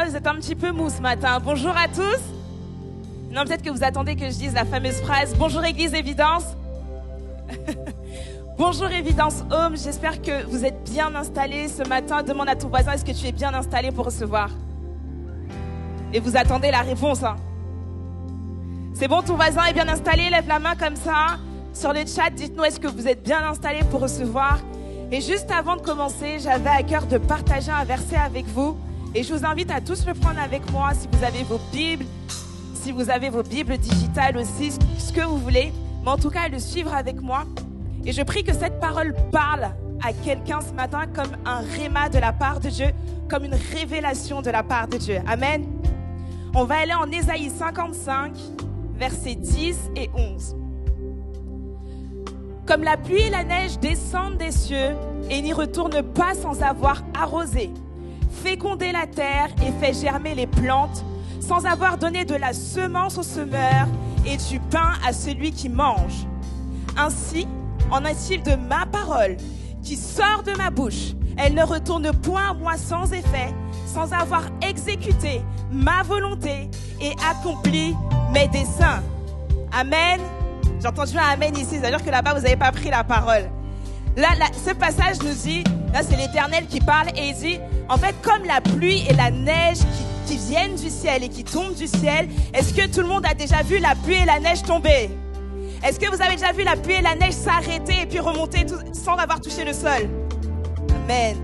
ça, vous êtes un petit peu mou ce matin. Bonjour à tous. Non, peut-être que vous attendez que je dise la fameuse phrase. Bonjour Église Évidence. Bonjour Évidence Home. J'espère que vous êtes bien installés ce matin. Demande à ton voisin, est-ce que tu es bien installé pour recevoir? Et vous attendez la réponse. Hein. C'est bon, ton voisin est bien installé? Lève la main comme ça. Sur le chat, dites-nous, est-ce que vous êtes bien installé pour recevoir? Et juste avant de commencer, j'avais à cœur de partager un verset avec vous. Et je vous invite à tous le prendre avec moi, si vous avez vos Bibles, si vous avez vos Bibles digitales aussi, ce que vous voulez. Mais en tout cas, le suivre avec moi. Et je prie que cette parole parle à quelqu'un ce matin comme un réma de la part de Dieu, comme une révélation de la part de Dieu. Amen. On va aller en Ésaïe 55, versets 10 et 11. Comme la pluie et la neige descendent des cieux et n'y retournent pas sans avoir arrosé, fécondé la terre et fait germer les plantes, sans avoir donné de la semence au semeur et du pain à celui qui mange. Ainsi en est-il de ma parole qui sort de ma bouche. Elle ne retourne point à moi sans effet, sans avoir exécuté ma volonté et accompli mes desseins. Amen. J'ai entendu un amen ici, c'est-à-dire que là-bas, vous n'avez pas pris la parole. Là, ce passage nous dit, là c'est l'Éternel qui parle et il dit, en fait, comme la pluie et la neige qui viennent du ciel et qui tombent du ciel, est-ce que tout le monde a déjà vu la pluie et la neige tomber? Est-ce que vous avez déjà vu la pluie et la neige s'arrêter et puis remonter sans avoir touché le sol? Amen.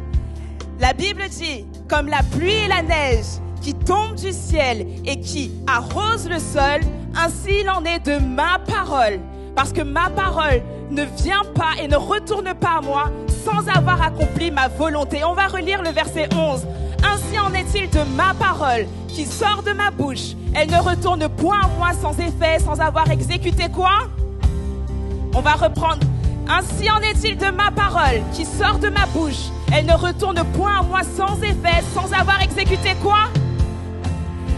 La Bible dit, comme la pluie et la neige qui tombent du ciel et qui arrosent le sol, ainsi il en est de ma parole. Parce que ma parole ne vient pas et ne retourne pas à moi sans avoir accompli ma volonté. On va relire le verset 11. Ainsi en est-il de ma parole qui sort de ma bouche. Elle ne retourne point à moi sans effet, sans avoir exécuté quoi? On va reprendre. Ainsi en est-il de ma parole qui sort de ma bouche. Elle ne retourne point à moi sans effet, sans avoir exécuté quoi?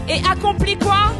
Et accompli quoi?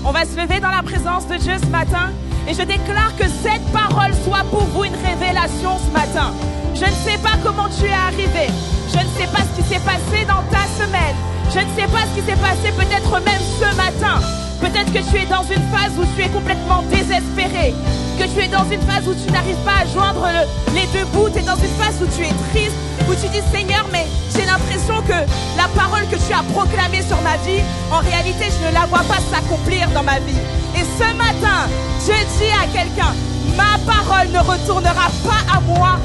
On va se lever dans la présence de Dieu ce matin. Et je déclare que cette parole soit pour vous une révélation ce matin. Je ne sais pas comment tu es arrivé. Je ne sais pas ce qui s'est passé dans ta semaine. Je ne sais pas ce qui s'est passé peut-être même ce matin. Peut-être que tu es dans une phase où tu es complètement désespéré. Que tu es dans une phase où tu n'arrives pas à joindre les deux bouts. Tu es dans une phase où tu es triste. Où tu dis Seigneur, mais j'ai l'impression que la parole que tu as proclamée sur ma vie, en réalité je ne la vois pas s'accomplir dans ma vie. Et ce matin, je dis à quelqu'un, ma parole ne retournera pas à moi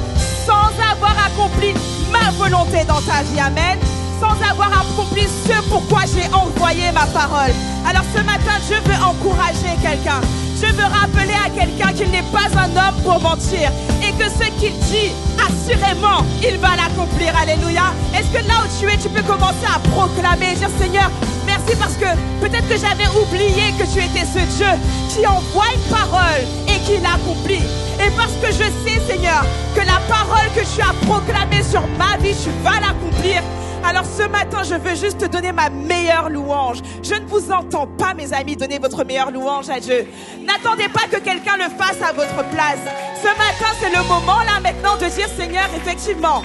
sans avoir accompli ma volonté dans ta vie. Amen. Sans avoir accompli ce pourquoi j'ai envoyé ma parole. Alors ce matin, je veux encourager quelqu'un. Je veux rappeler à quelqu'un qu'il n'est pas un homme pour mentir et que ce qu'il dit, assurément, il va l'accomplir. Alléluia. Est-ce que là où tu es, tu peux commencer à proclamer et dire Seigneur, merci parce que peut-être que j'avais oublié que tu étais ce Dieu qui envoie une parole et qui l'accomplit. Et parce que je sais, Seigneur, que la parole que tu as proclamée sur ma vie, tu vas l'accomplir. Alors ce matin, je veux juste te donner ma meilleure louange. Je ne vous entends pas, mes amis, donner votre meilleure louange à Dieu. N'attendez pas que quelqu'un le fasse à votre place. Ce matin, c'est le moment là maintenant de dire Seigneur, effectivement,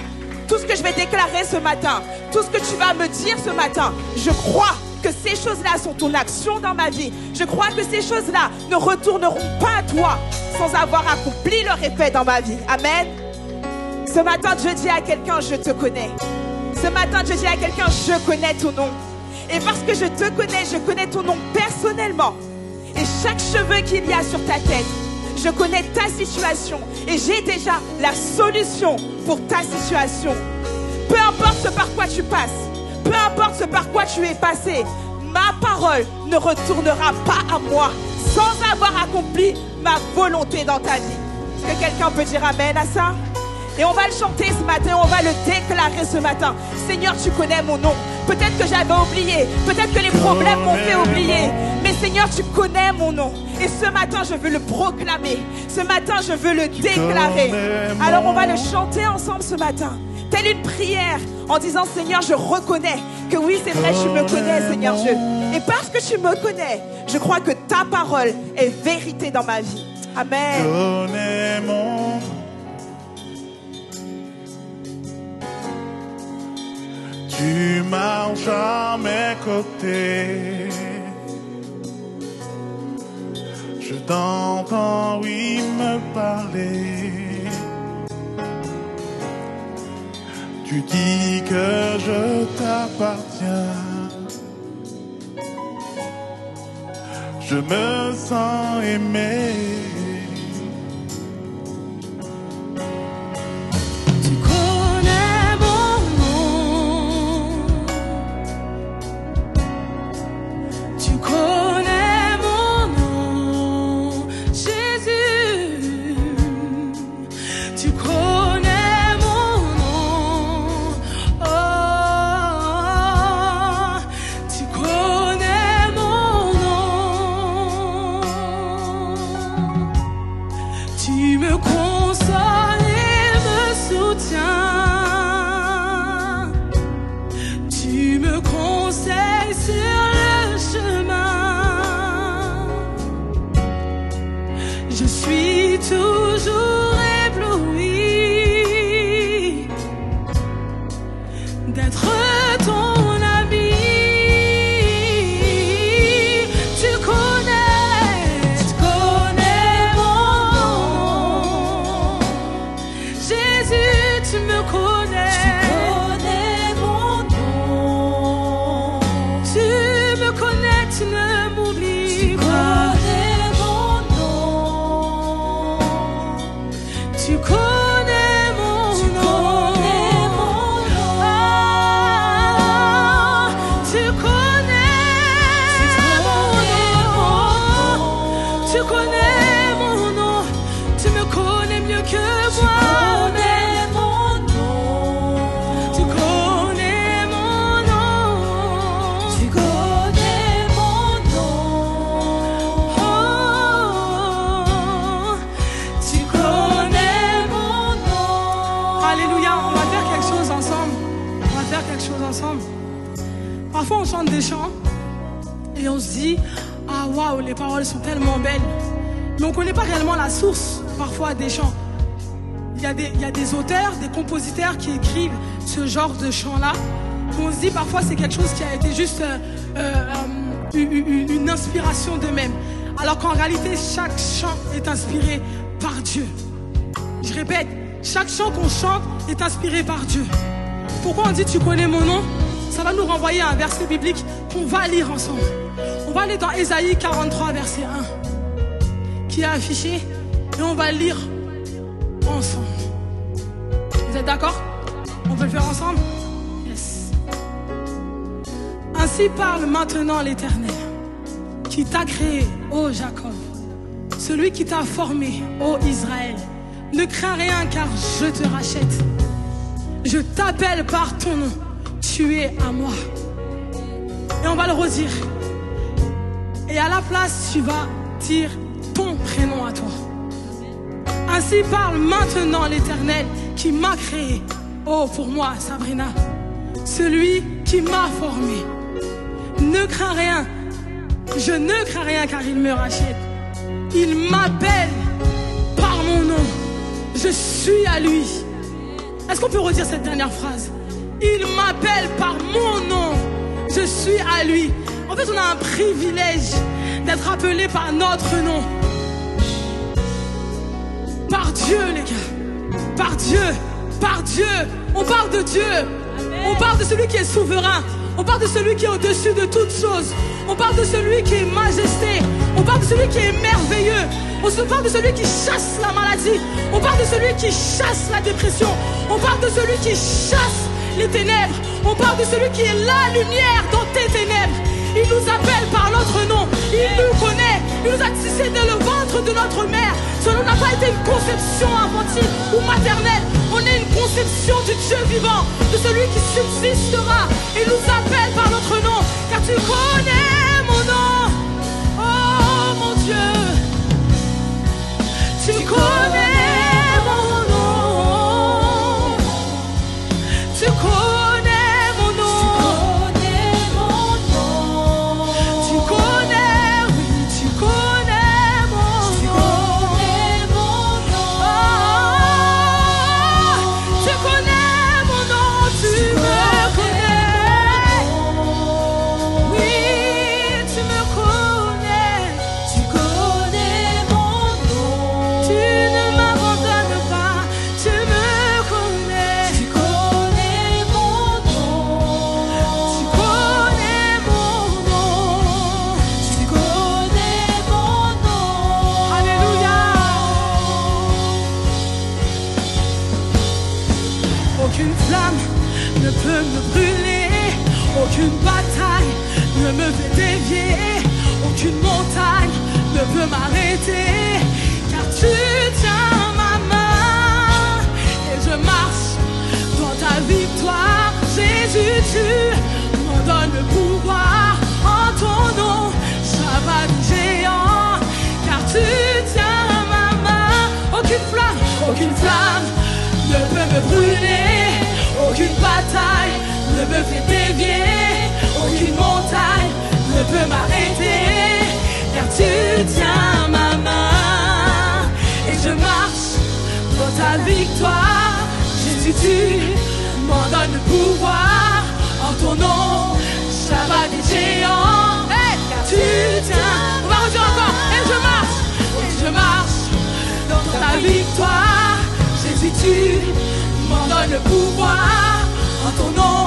tout ce que je vais déclarer ce matin, tout ce que tu vas me dire ce matin, je crois que ces choses-là sont ton action dans ma vie. Je crois que ces choses-là ne retourneront pas à toi sans avoir accompli leur effet dans ma vie. Amen. Ce matin, Dieu dit à quelqu'un, je te connais. Ce matin, je dis à quelqu'un, je connais ton nom. Et parce que je te connais, je connais ton nom personnellement. Et chaque cheveu qu'il y a sur ta tête, je connais ta situation. Et j'ai déjà la solution pour ta situation. Peu importe ce par quoi tu passes, peu importe ce par quoi tu es passé, ma parole ne retournera pas à moi sans avoir accompli ma volonté dans ta vie. Est-ce que quelqu'un peut dire amen à ça? Et on va le chanter ce matin, on va le déclarer ce matin. Seigneur, tu connais mon nom. Peut-être que j'avais oublié, peut-être que les problèmes m'ont fait oublier. Mais Seigneur, tu connais mon nom. Et ce matin, je veux le proclamer. Ce matin, je veux le déclarer. Alors on va le chanter ensemble ce matin. Telle une prière en disant Seigneur, je reconnais que oui, c'est vrai, tu me connais, Seigneur Dieu. Et parce que tu me connais, je crois que ta parole est vérité dans ma vie. Amen. Tu marches jamais côté. Je t'entends, oui, me parler. Tu dis que je t'appartiens. Je me sens aimé. Tu connais mon nom. Tu connais mon nom, Jésus. Tu connais mon nom. Oh, tu connais mon nom. Tu me consoles et me soutiens. Tu me conseilles sur le chemin. Je suis toujours ébloui d'être ton ami. Tu connais mon nom. Jésus, tu me connais. Tu me connais, tu ne m'oublies pas. Tu connais mon nom. Ah, tu connais mon nom. Tu connais mon nom. Tu me connais mieux que moi. Tu connais mon nom. Oh, tu connais mon nom. Alléluia, on va faire quelque chose ensemble. Parfois on chante des chants et on se dit, ah waouh, les paroles sont tellement belles. Mais on ne connaît pas réellement la source parfois des chants. Il y a des auteurs, des compositeurs qui écrivent ce genre de chants-là. On se dit parfois c'est quelque chose qui a été juste une inspiration d'eux-mêmes. Alors qu'en réalité, chaque chant est inspiré par Dieu. Je répète, chaque chant qu'on chante est inspiré par Dieu. Pourquoi on dit tu connais mon nom? Ça va nous renvoyer à un verset biblique qu'on va lire ensemble. On va aller dans Ésaïe 43, verset 1, qui est affiché, et on va lire ensemble. Vous êtes d'accord? On peut le faire ensemble? Yes. Ainsi parle maintenant l'Éternel, qui t'a créé, ô Jacob, celui qui t'a formé, ô Israël. Ne crains rien, car je te rachète. Je t'appelle par ton nom, tu es à moi. Et on va le redire. Et à la place, tu vas dire ton prénom à toi. Ainsi parle maintenant l'Éternel qui m'a créé. Oh, pour moi, Sabrina, celui qui m'a formé. Ne crains rien. Je ne crains rien car il me rachète. Il m'appelle par mon nom. Je suis à lui. Est-ce qu'on peut redire cette dernière phrase? Il m'appelle par mon nom. Je suis à lui. En fait, on a un privilège d'être appelé par notre nom. Par Dieu, les gars. Par Dieu. Par Dieu. On parle de Dieu. On parle de celui qui est souverain. On parle de celui qui est au-dessus de toutes choses. On parle de celui qui est majesté. On parle de celui qui est merveilleux. On parle de celui qui chasse la maladie. On parle de celui qui chasse la dépression. On parle de celui qui chasse les ténèbres. On parle de celui qui est la lumière dans tes ténèbres. Il nous appelle par notre nom. Il nous connaît. Il nous a tissé dès le ventre de notre mère. Cela n'a pas été une conception infantile ou maternelle. On est une conception du Dieu vivant, de celui qui subsistera. Il nous appelle par notre nom, car tu connais mon nom. Oh mon Dieu, tu connais mon nom. Tu connais mon nom. Tu connais, oui, tu connais mon nom. Tu connais mon nom, tu me connais. Aucune flamme ne peut me brûler, aucune bataille ne me fait dévier, aucune montagne ne peut m'arrêter, car tu tiens ma main et je marche dans ta victoire. Jésus, tu m'en donnes le pouvoir, en ton nom j'abats des géants, car tu tiens ma main. Aucune flamme ne peut me brûler, aucune bataille ne me fait dévier, aucune montagne ne peut m'arrêter, car tu tiens ma main et je marche dans ta victoire. Jésus, tu m'en donnes le pouvoir, en ton nom j'abats des géants, car tu tiens. On va redire encore. Et je marche dans ta victoire. Jésus, tu m'en donnes le pouvoir, en ton nom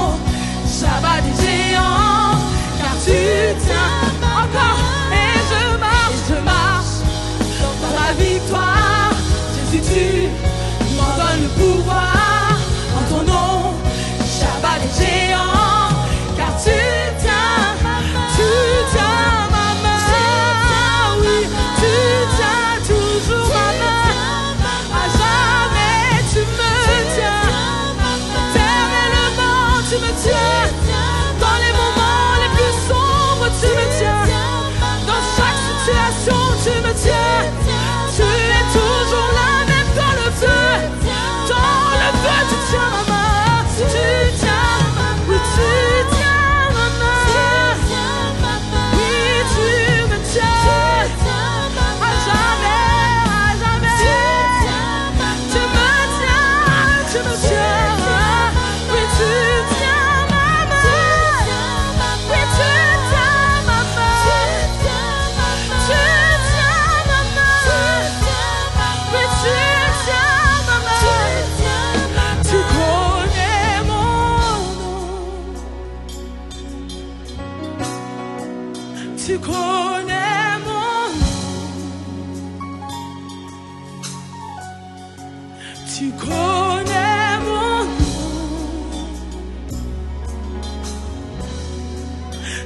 j'abats des géants, car tu tiens encore. Et je marche dans ta victoire. Jésus, tu m'en donnes le pouvoir, en ton nom j'abats des géants, car tu tiens ma main. Oui, tu tiens toujours ma main. À jamais tu me tiens. Éternellement tu me tiens. Dans les moments les plus sombres tu me tiens. Dans chaque situation tu me tiens. Tu es toujours là même dans le feu. Dans le feu tu tiens ma main. Tu tiens, oui tu tiens ma main. Oui tu me tiens. À jamais tu me tiens. Oui tu tiens ma main. Oui tu tiens ma main. Tu tiens ma main. Oui tu tiens ma main. Tu connais mon nom. Tu connais mon nom. Tu connais mon nom.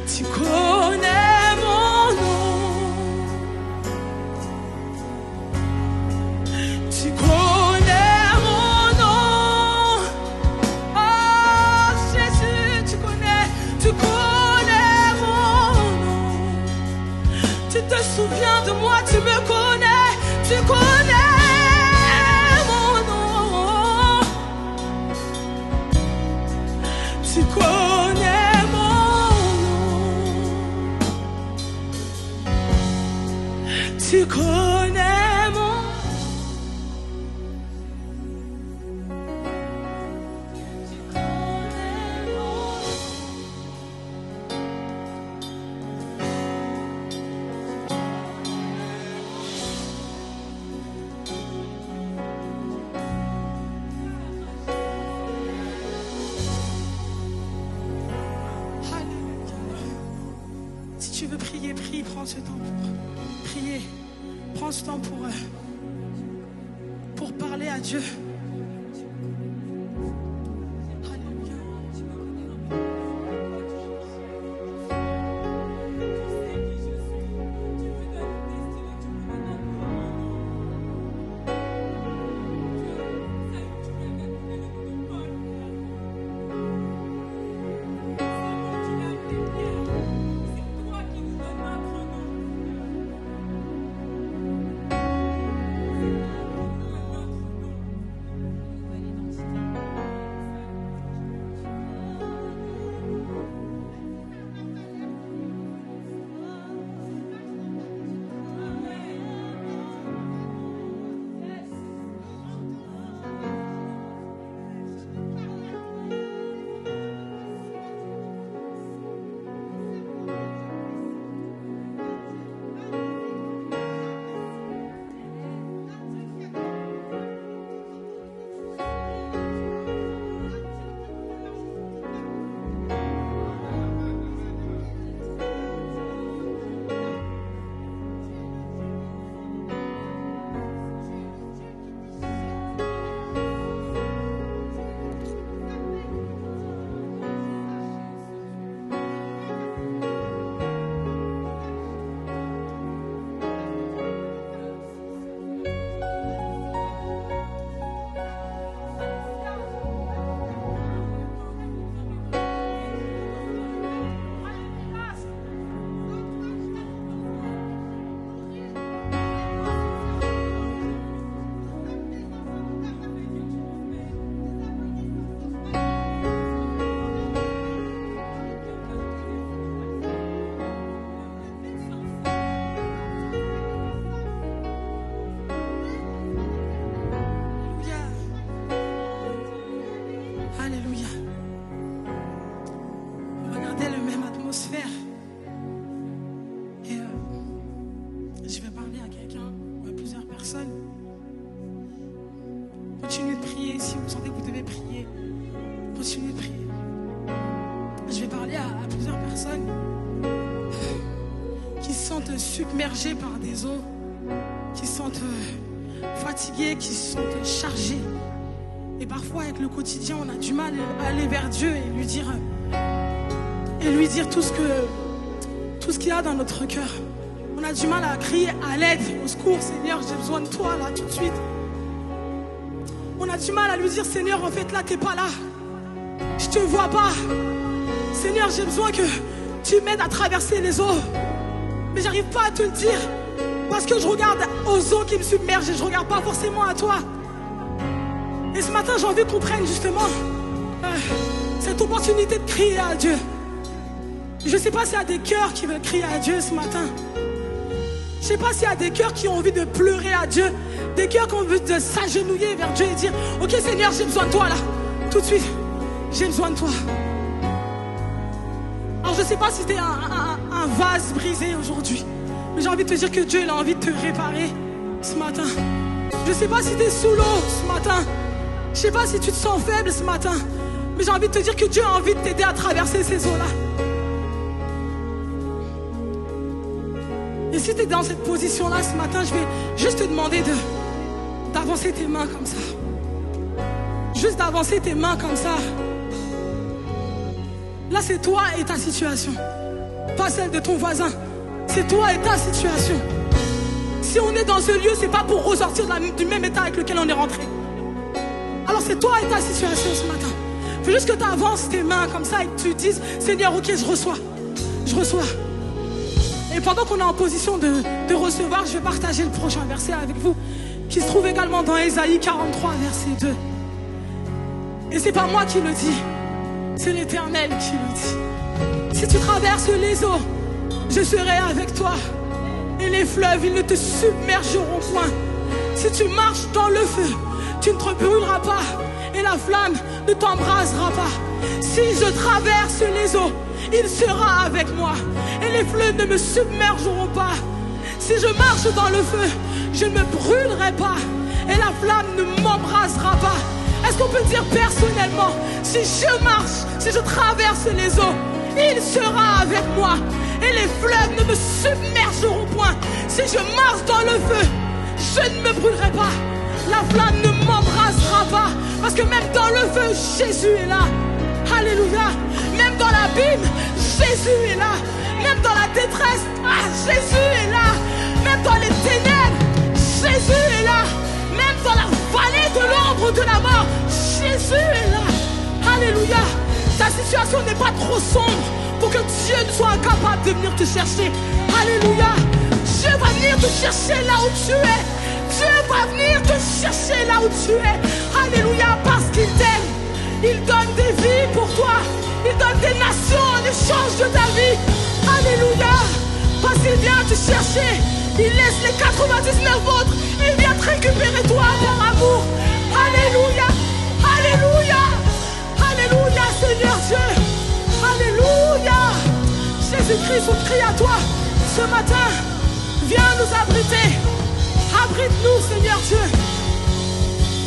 Tu connais mon nom. Tu connais mon nom. Oh Jésus, tu connais mon nom. Tu te souviens de moi, tu me connais, tu connais mon nom. Tu connais mon nom. Tu connais mon nom. Si tu veux prier, prie, prends ce temps pour prier. Prends ce temps pour parler à Dieu. Continuez de prier. Si vous sentez que vous devez prier, continuez de prier. Je vais parler à plusieurs personnes qui se sentent submergées par des eaux, qui se sentent fatiguées, qui se sentent chargées. Et parfois, avec le quotidien, on a du mal à aller vers Dieu et lui dire tout ce qu'il y a dans notre cœur. On a du mal à crier à l'aide, au secours. Seigneur, j'ai besoin de toi là tout de suite. On a du mal à lui dire, Seigneur, en fait là, t'es pas là. Je te vois pas. Seigneur, j'ai besoin que tu m'aides à traverser les eaux. Mais j'arrive pas à te le dire parce que je regarde aux eaux qui me submergent et je regarde pas forcément à toi. Et ce matin, j'ai envie qu'on prenne justement cette opportunité de crier à Dieu. Je ne sais pas s'il y a des cœurs qui veulent crier à Dieu ce matin. Je ne sais pas s'il y a des cœurs qui ont envie de pleurer à Dieu. Des cœurs qui ont envie de s'agenouiller vers Dieu et dire, ok Seigneur, j'ai besoin de toi là. Tout de suite, j'ai besoin de toi. Alors je ne sais pas si tu es un vase brisé aujourd'hui. Mais j'ai envie de te dire que Dieu il a envie de te réparer ce matin. Je ne sais pas si tu es sous l'eau ce matin. Je ne sais pas si tu te sens faible ce matin, mais j'ai envie de te dire que Dieu a envie de t'aider à traverser ces eaux-là. Et si tu es dans cette position-là ce matin, je vais juste te demander d'avancer tes mains comme ça. Juste d'avancer tes mains comme ça. Là, c'est toi et ta situation, pas celle de ton voisin. C'est toi et ta situation. Si on est dans ce lieu, c'est pas pour ressortir du même état avec lequel on est rentré. Alors c'est toi et ta situation ce matin. Il faut juste que tu avances tes mains comme ça et que tu dises, Seigneur, ok, je reçois. Je reçois. Et pendant qu'on est en position de recevoir, je vais partager le prochain verset avec vous, qui se trouve également dans Ésaïe 43, verset 2. Et c'est pas moi qui le dis, c'est l'Éternel qui le dit. Si tu traverses les eaux, je serai avec toi. Et les fleuves, ils ne te submergeront point. Si tu marches dans le feu, tu ne te brûleras pas et la flamme ne t'embrasera pas. Si je traverse les eaux, il sera avec moi et les fleuves ne me submergeront pas. Si je marche dans le feu, je ne me brûlerai pas et la flamme ne m'embrasera pas. Est-ce qu'on peut dire personnellement, si je marche, si je traverse les eaux, il sera avec moi et les fleuves ne me submergeront point. Si je marche dans le feu, je ne me brûlerai pas. La flamme ne m'embrasera pas. Parce que même dans le feu, Jésus est là. Alléluia. Même dans l'abîme, Jésus est là. Même dans la détresse, Jésus est là. Même dans les ténèbres, Jésus est là. Même dans la vallée de l'ombre de la mort, Jésus est là. Alléluia. Ta situation n'est pas trop sombre pour que Dieu ne soit incapable de venir te chercher. Alléluia. Dieu va venir te chercher là où tu es. Dieu va venir te chercher là où tu es. Alléluia, parce qu'il t'aime. Il donne des vies pour toi. Il donne des nations en échange de ta vie. Alléluia, parce qu'il vient te chercher. Il laisse les 99 autres. Il vient te récupérer toi par amour. Alléluia, alléluia, alléluia, Seigneur Dieu. Alléluia. Jésus-Christ, on crie à toi ce matin. Viens nous abriter. Abrite-nous, Seigneur Dieu.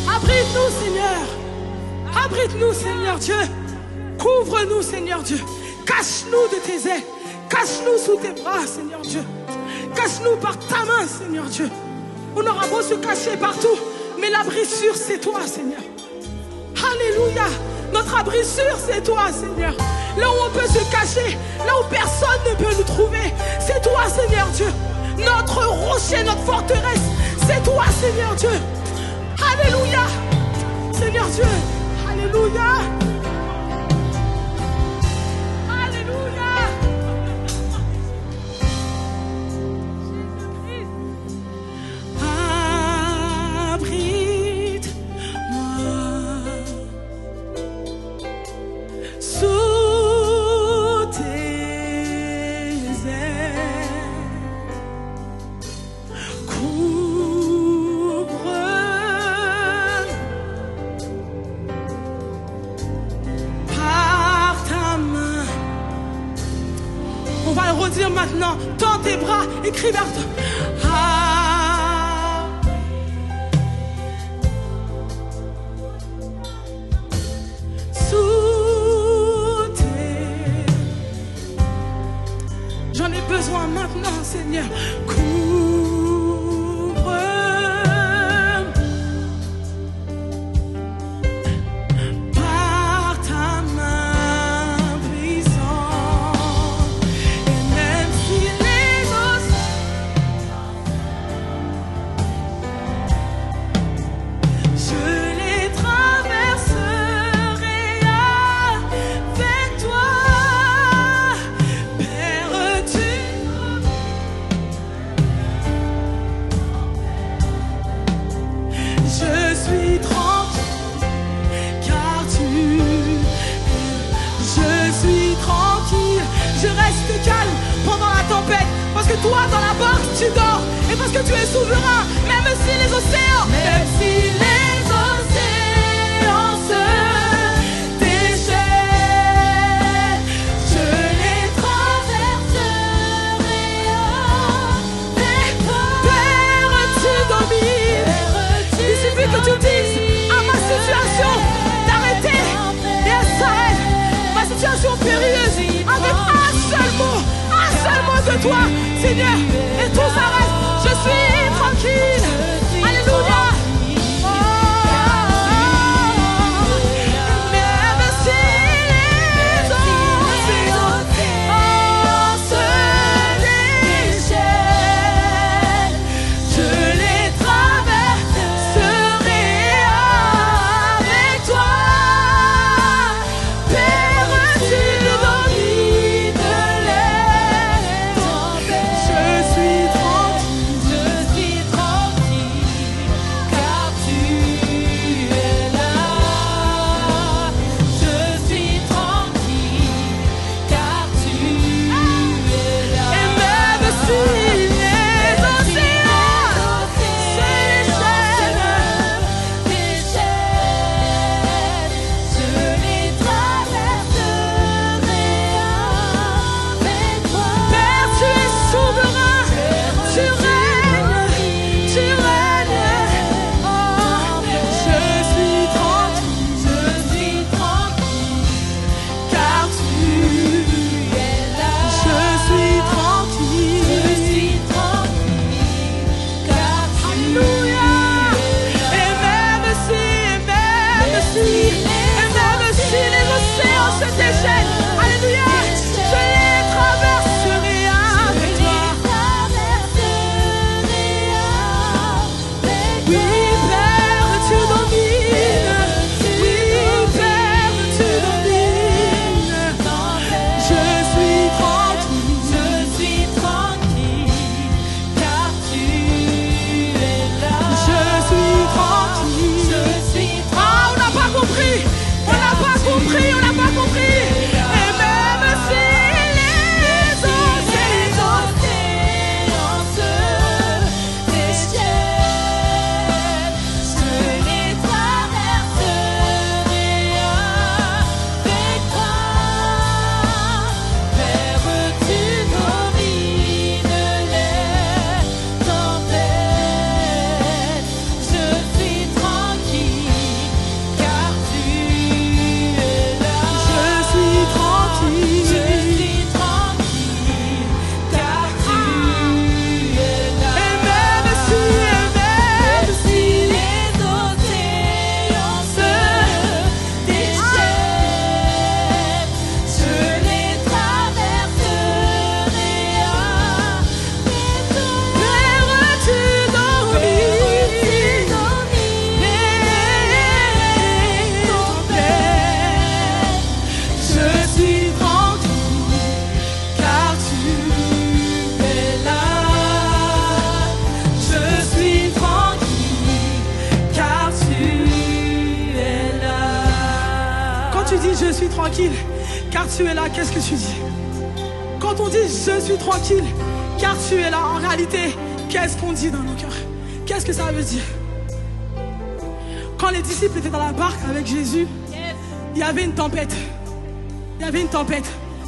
Abrite-nous, Seigneur. Abrite-nous, Seigneur Dieu. Couvre-nous, Seigneur Dieu. Cache-nous de tes ailes. Cache-nous sous tes bras, Seigneur Dieu. Cache-nous par ta main, Seigneur Dieu. On aura beau se cacher partout, mais l'abri sûr, c'est toi, Seigneur. Alléluia. Notre abri sûr, c'est toi, Seigneur. Là où on peut se cacher, là où personne ne peut nous trouver, c'est toi, Seigneur Dieu. Notre rocher, notre forteresse, c'est toi, Seigneur Dieu. Alléluia. Seigneur Dieu. Alléluia. Alléluia. Abrite-moi sous tes ailes. Couvre par ta main. On va le redire maintenant. Tends tes bras et crie vers toi. Seigneur, couvre par ta main puissante. Et même si les océans, je les traverserai avec toi. Père, je suis tranquille, car tu je suis tranquille. Je reste calme pendant la tempête, parce que toi dans la barque tu dors, et parce que tu es souverain. Même si les océans se déchaînent, je les traverserai avec toi. Père, tu domines. Il suffit que tu dises à ma situation d'arrêter, et elle s'arrête. Ma situation périlleuse, avec un seul mot de toi, Seigneur, et tout s'arrête. Je suis tranquille. Alléluia. Même si les océans se déchaînent, je les traverserai avec toi. Père, tu domines les tempêtes. Je suis tranquille, car tu es là. Je suis tranquille, car tu es là. Et même si les océans se déchaînent, je les traverserai avec toi. Père, tu es souverain, tu règnes. Oh, je suis tranquille, car tu es là. Je suis tranquille, car tu Alléluia. Et même si les océans se déchaînent, alléluia, je les traverserai avec toi. Oui, Père, tu domines. Oui, Père, tu domines. Je suis tranquille, car tu es là. Je suis tranquille. Ah, on n'a pas compris. On n'a pas compris. Et même si les océans se déchaînent, je les traverserai avec toi. Père, tu domines les tempêtes. Je suis tranquille, car tu es là. Je suis tranquille, car tu es là. Et même si les océans se déchaînent, je les traverserai avec toi. Père, tu domines les tempêtes. Je suis tranquille, car tu es là. Je suis tranquille, car tu es là. Quand tu dis je suis tranquille, car tu es là, qu'est-ce que tu dis? Quand on dit je suis tranquille, car tu es là, en réalité, qu'est-ce qu'on dit dans nos cœurs? Qu'est-ce que ça veut dire? Quand les disciples étaient dans la barque avec Jésus, il y avait une tempête.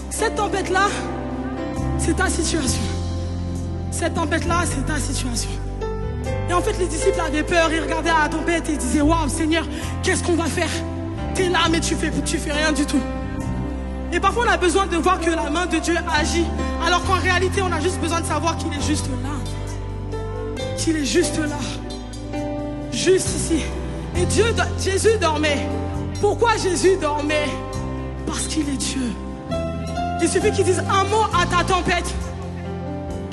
Cette tempête-là, c'est ta situation. Cette tempête-là, c'est ta situation. Et en fait, les disciples avaient peur, ils regardaient à la tempête et ils disaient, waouh, Seigneur, qu'est-ce qu'on va faire? T'es là, mais tu fais rien du tout. Et parfois on a besoin de voir que la main de Dieu agit, alors qu'en réalité on a juste besoin de savoir qu'il est juste là. Qu'il est juste là. Juste ici. Et Jésus dormait. Pourquoi Jésus dormait? Parce qu'il est Dieu. Il suffit qu'il dise un mot à ta tempête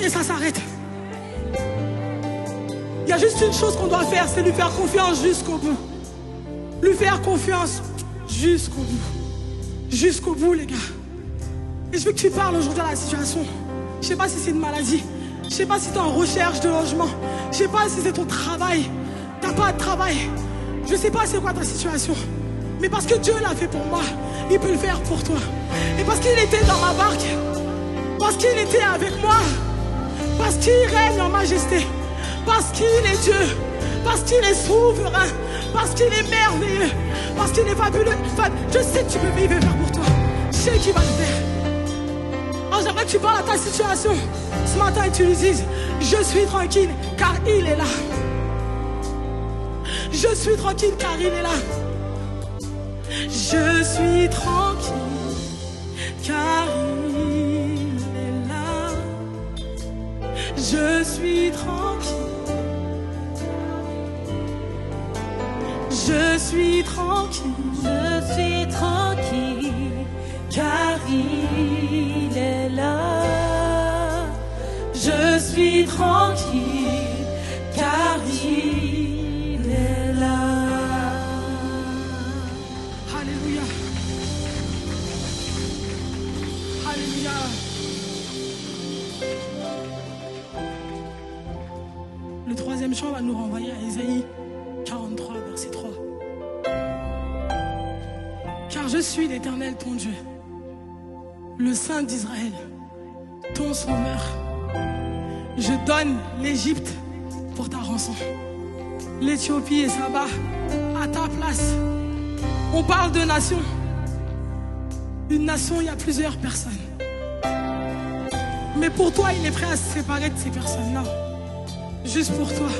et ça s'arrête. Il y a juste une chose qu'on doit faire, c'est lui faire confiance jusqu'au bout. Lui faire confiance jusqu'au bout. Jusqu'au bout, les gars. Et je veux que tu parles aujourd'hui à la situation. Je ne sais pas si c'est une maladie. Je ne sais pas si tu es en recherche de logement. Je ne sais pas si c'est ton travail. Tu n'as pas de travail. Je ne sais pas c'est quoi ta situation. Mais parce que Dieu l'a fait pour moi, il peut le faire pour toi. Et parce qu'il était dans ma barque, parce qu'il était avec moi, parce qu'il règne en majesté, parce qu'il est Dieu, parce qu'il est souverain, parce qu'il est merveilleux, parce qu'il est fabuleux. Je sais que tu peux vivre et faire pour toi. Je sais qu'il va le faire. Alors j'aimerais que tu parles à ta situation ce matin et tu lui dises, je suis tranquille car il est là. Je suis tranquille car il est là. Je suis tranquille car il est là. Je suis tranquille. Je suis tranquille. Je suis tranquille car il est là. Je suis tranquille car il est là. Alléluia. Alléluia. Le troisième chant va nous renvoyer à Ésaïe 43, verset 3. Car je suis l'Éternel, ton Dieu, le Saint d'Israël, ton Sauveur. Je donne l'Égypte pour ta rançon, l'Éthiopie et Saba à ta place. On parle de nation. Une nation, il y a plusieurs personnes. Mais pour toi, il est prêt à se séparer de ces personnes-là. Juste pour toi.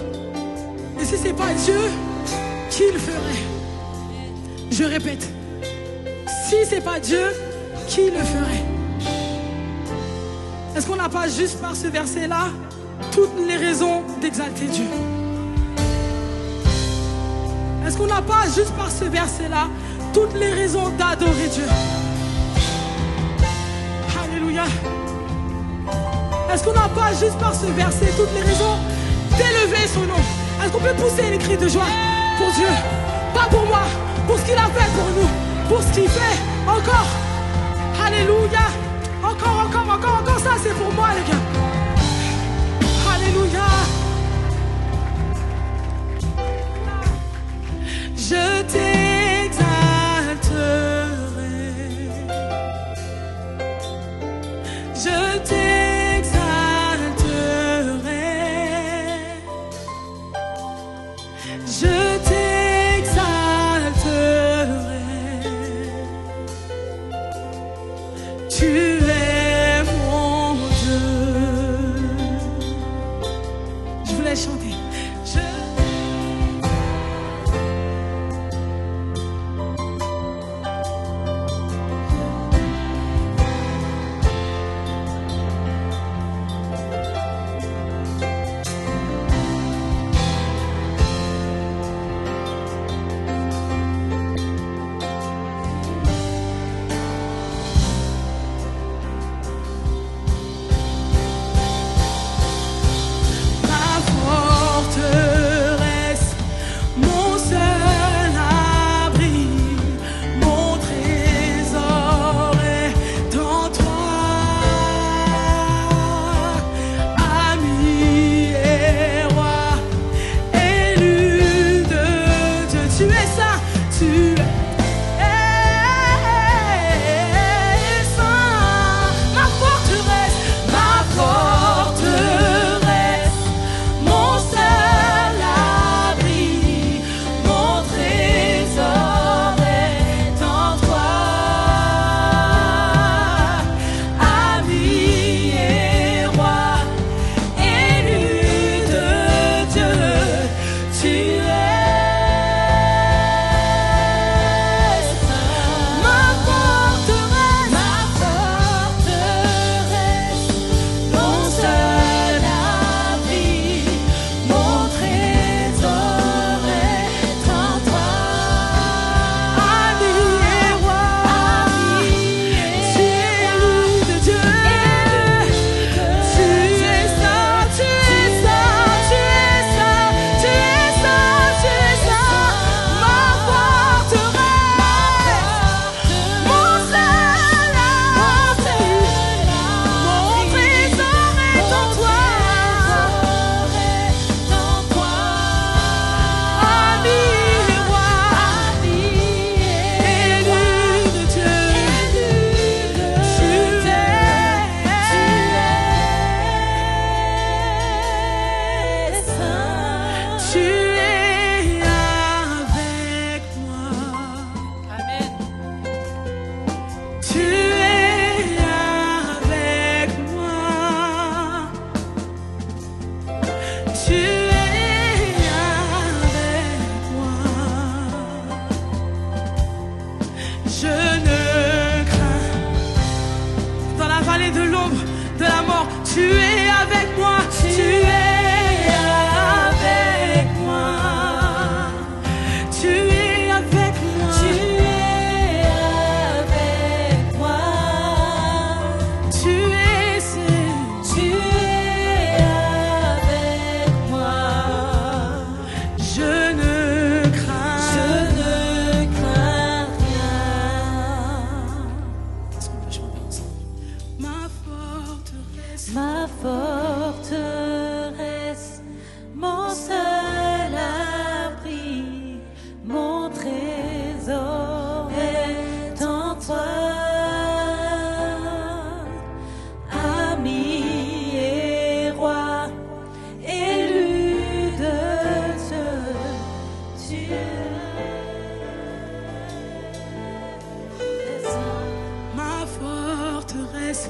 Et si ce n'est pas Dieu, qui le ferait? Je répète. Si ce n'est pas Dieu, qui le ferait? Est-ce qu'on n'a pas juste par ce verset-là toutes les raisons d'exalter Dieu? Est-ce qu'on n'a pas juste par ce verset-là toutes les raisons d'adorer Dieu? Alléluia. Est-ce qu'on n'a pas juste par ce verset toutes les raisons d'élever son nom? Est-ce qu'on peut pousser les cris de joie pour Dieu? Pas pour moi, pour ce qu'il a fait pour nous, pour ce qu'il fait encore. Alléluia. Encore, ça c'est pour moi les gars. Alléluia. Je t'exalterai. Je t'exalterai. Je t'exalterai. Tu es mon Dieu. Je voulais chanter. Je ne crains. Dans la vallée de l'ombre de la mort, tu es avec moi. Tu es avec moi. Tu es avec moi. Tu es avec moi. Tu es seul. Tu es avec moi. Je ne crains. Je ne crains rien. Est-ce qu'on peut chanter ensemble? Ma forteresse. Ma forteresse, mon seul abri, mon trésor est en toi. Ami et roi, élu de Dieu, tu es saint. Ma forteresse.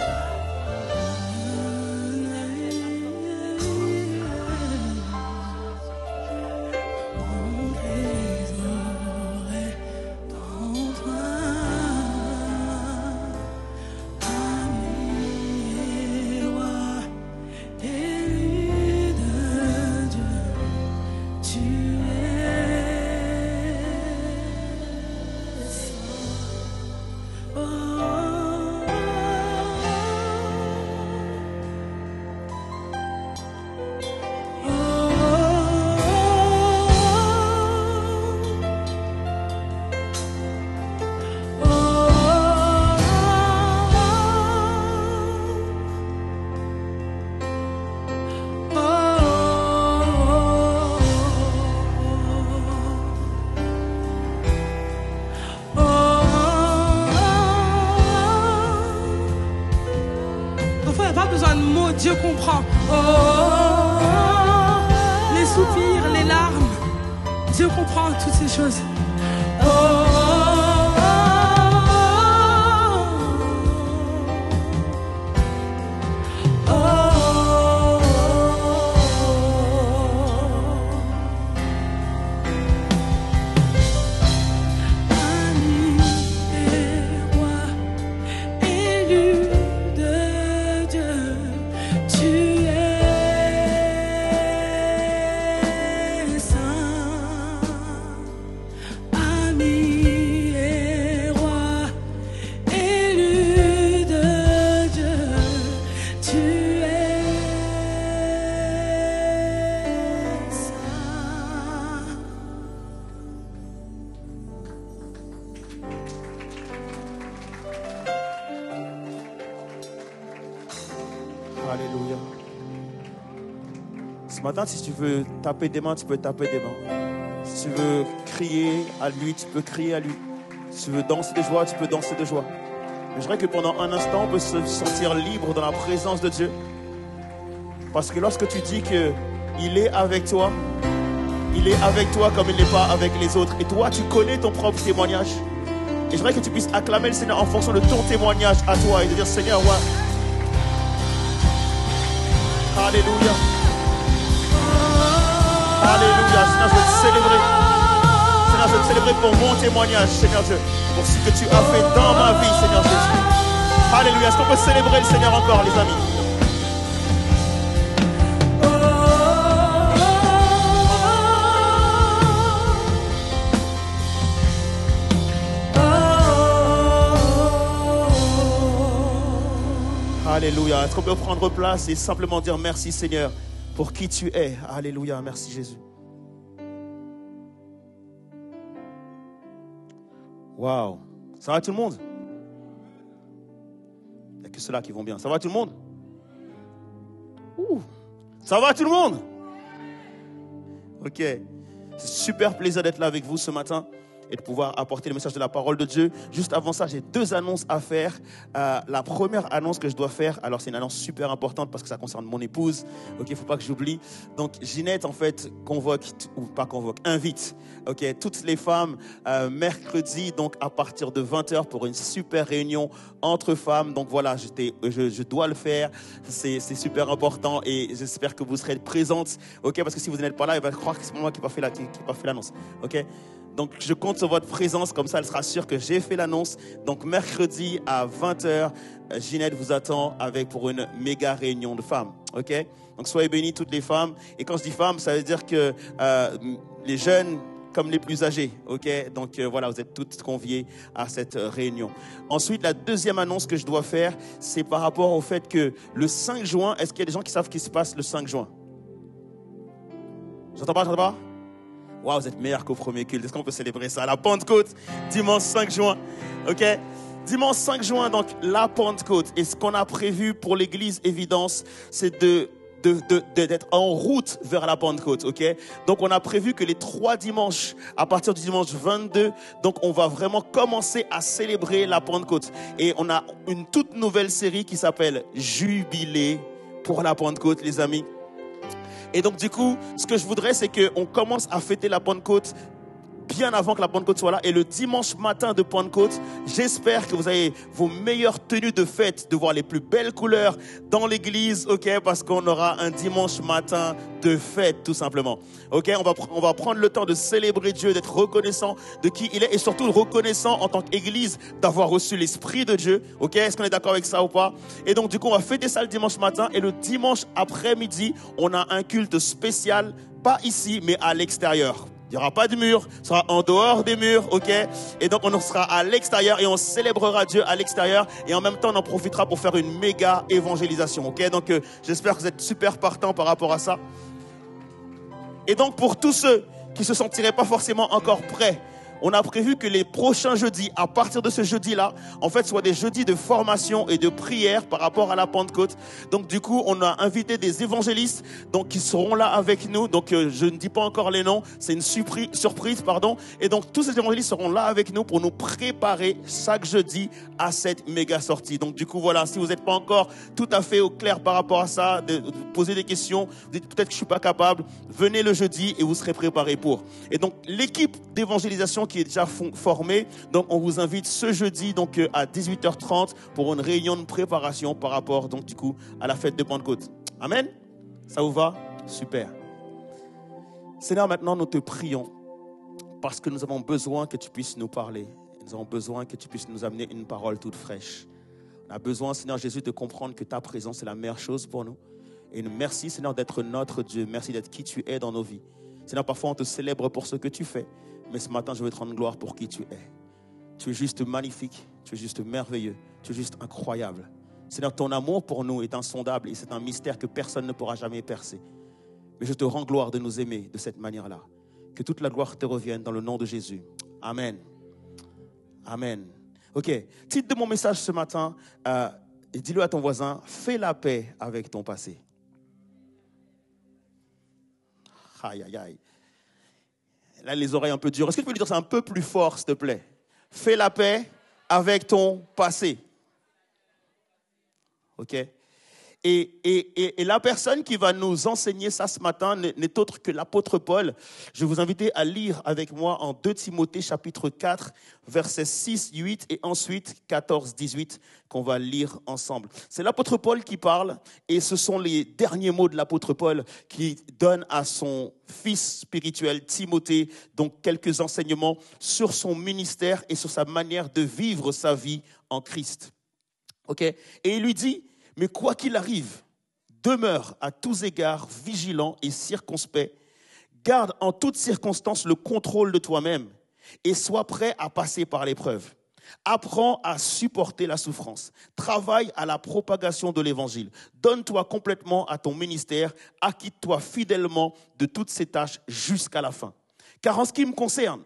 Mon trésor est en toi. Ami et roi, élu de Dieu, tu es saint. Oh. Parfois, il n'y a pas besoin de mots, Dieu comprend. Les soupirs, les larmes, Dieu comprend toutes ces choses. Ami et roi, élu de Dieu, tu es saint. Ami et roi, élu de Dieu, tu es saint. Alléluia. Ce matin, si tu veux taper des mains, tu peux taper des mains. Si tu veux crier à lui, tu peux crier à lui. Si tu veux danser de joie, tu peux danser de joie. Mais je voudrais que pendant un instant, on peut se sentir libre dans la présence de Dieu. Parce que lorsque tu dis qu'il est avec toi, il est avec toi comme il n'est pas avec les autres. Et toi, tu connais ton propre témoignage. Et je voudrais que tu puisses acclamer le Seigneur en fonction de ton témoignage à toi et de dire, Seigneur, ouais. Alléluia. Alléluia. Seigneur, je veux te célébrer. Seigneur, je veux te célébrer pour mon témoignage, Seigneur Dieu. Pour ce que tu as fait dans ma vie, Seigneur Jésus. Alléluia. Est-ce qu'on peut célébrer le Seigneur encore, les amis? Alléluia. Est-ce qu'on peut prendre place et simplement dire merci Seigneur pour qui tu es. Alléluia. Merci Jésus. Waouh. Ça va tout le monde? Il n'y a que ceux-là qui vont bien. Ça va tout le monde? Ouh. Ça va tout le monde? Ok. C'est super plaisir d'être là avec vous ce matin et de pouvoir apporter le message de la parole de Dieu. Juste avant ça, j'ai 2 annonces à faire. La première annonce que je dois faire, alors c'est une annonce super importante parce que ça concerne mon épouse. Ok, il ne faut pas que j'oublie. Donc Ginette, en fait, invite toutes les femmes mercredi, donc à partir de 20h pour une super réunion entre femmes. Donc voilà, je dois le faire. C'est super important et j'espère que vous serez présentes. Ok, parce que si vous n'êtes pas là, il va croire que c'est moi qui n'ai pas fait l'annonce. Ok. Donc je compte sur votre présence, comme ça elle sera sûre que j'ai fait l'annonce. Donc mercredi à 20h, Ginette vous attend pour une méga réunion de femmes. Ok? Donc soyez bénis toutes les femmes. Et quand je dis femmes, ça veut dire que les jeunes comme les plus âgés, ok? Donc voilà, vous êtes toutes conviées à cette réunion. Ensuite, la deuxième annonce que je dois faire, c'est par rapport au fait que le 5 juin, est-ce qu'il y a des gens qui savent ce qui se passe le 5 juin? J'entends pas? Waouh, vous êtes meilleurs qu'au premier culte. Est-ce qu'on peut célébrer ça? La Pentecôte, dimanche 5 juin, ok? Dimanche 5 juin, donc la Pentecôte. Et ce qu'on a prévu pour l'église Évidence, c'est d'être en route vers la Pentecôte, ok? Donc on a prévu que les 3 dimanches, à partir du dimanche 22, donc on va vraiment commencer à célébrer la Pentecôte. Et on a une toute nouvelle série qui s'appelle Jubilé pour la Pentecôte, les amis. Et donc du coup, ce que je voudrais, c'est qu'on commence à fêter la Pentecôte bien avant que la Pentecôte soit là. Et le dimanche matin de Pentecôte, j'espère que vous avez vos meilleures tenues de fête, de voir les plus belles couleurs dans l'église, ok? Parce qu'on aura un dimanche matin de fête, tout simplement. Ok? On va prendre le temps de célébrer Dieu, d'être reconnaissant de qui il est et surtout reconnaissant en tant qu'église d'avoir reçu l'Esprit de Dieu. Ok? Est-ce qu'on est d'accord avec ça ou pas? Et donc, du coup, on va fêter ça le dimanche matin et le dimanche après-midi, on a un culte spécial, pas ici, mais à l'extérieur. Il n'y aura pas de mur, ce sera en dehors des murs, ok? Et donc on sera à l'extérieur et on célébrera Dieu à l'extérieur et en même temps on en profitera pour faire une méga évangélisation, ok? Donc j'espère que vous êtes super partants par rapport à ça. Et donc pour tous ceux qui ne se sentiraient pas forcément encore prêts, on a prévu que les prochains jeudis, à partir de ce jeudi-là, en fait, soient des jeudis de formation et de prière par rapport à la Pentecôte. Donc, du coup, on a invité des évangélistes, donc, qui seront là avec nous. Donc, je ne dis pas encore les noms. C'est une surprise, pardon. Et donc, tous ces évangélistes seront là avec nous pour nous préparer chaque jeudi à cette méga sortie. Donc, du coup, voilà, si vous n'êtes pas encore tout à fait au clair par rapport à ça, de poser des questions, vous dites peut-être que je suis pas capable, venez le jeudi et vous serez préparés pour. Et donc, l'équipe d'évangélisation qui est déjà formé. Donc, on vous invite ce jeudi donc à 18h30 pour une réunion de préparation par rapport donc du coup à la fête de Pentecôte. Amen. Ça vous va? Super. Seigneur, maintenant nous te prions parce que nous avons besoin que tu puisses nous parler. Nous avons besoin que tu puisses nous amener une parole toute fraîche. On a besoin, Seigneur Jésus, de comprendre que ta présence est la meilleure chose pour nous. Et merci, Seigneur, d'être notre Dieu. Merci d'être qui tu es dans nos vies. Seigneur, parfois on te célèbre pour ce que tu fais. Mais ce matin, je veux te rendre gloire pour qui tu es. Tu es juste magnifique, tu es juste merveilleux, tu es juste incroyable. Seigneur, ton amour pour nous est insondable et c'est un mystère que personne ne pourra jamais percer. Mais je te rends gloire de nous aimer de cette manière-là. Que toute la gloire te revienne dans le nom de Jésus. Amen. Amen. Ok, titre de mon message ce matin, et dis-le à ton voisin, fais la paix avec ton passé. Aïe, aïe, aïe. Là, les oreilles un peu dures. Est-ce que tu peux lui dire ça un peu plus fort, s'il te plaît? Fais la paix avec ton passé. Ok? Et la personne qui va nous enseigner ça ce matin n'est autre que l'apôtre Paul. Je vais vous inviter à lire avec moi en 2 Timothée chapitre 4, versets 6, 8 et ensuite 14, 18 qu'on va lire ensemble. C'est l'apôtre Paul qui parle et ce sont les derniers mots de l'apôtre Paul qui donne à son fils spirituel Timothée donc quelques enseignements sur son ministère et sur sa manière de vivre sa vie en Christ. Ok? Et il lui dit: mais quoi qu'il arrive, demeure à tous égards vigilant et circonspect. Garde en toutes circonstances le contrôle de toi-même et sois prêt à passer par l'épreuve. Apprends à supporter la souffrance. Travaille à la propagation de l'évangile. Donne-toi complètement à ton ministère. Acquitte-toi fidèlement de toutes ces tâches jusqu'à la fin. Car en ce qui me concerne,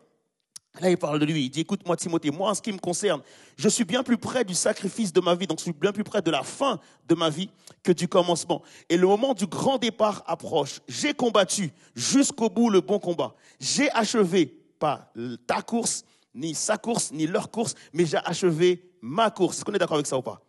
là, il parle de lui. Il dit: écoute-moi, Timothée, moi, en ce qui me concerne, je suis bien plus près du sacrifice de ma vie, donc je suis bien plus près de la fin de ma vie que du commencement. Et le moment du grand départ approche. J'ai combattu jusqu'au bout le bon combat. J'ai achevé, pas ta course, ni sa course, ni leur course, mais j'ai achevé ma course. Est-ce qu'on est d'accord avec ça ou pas?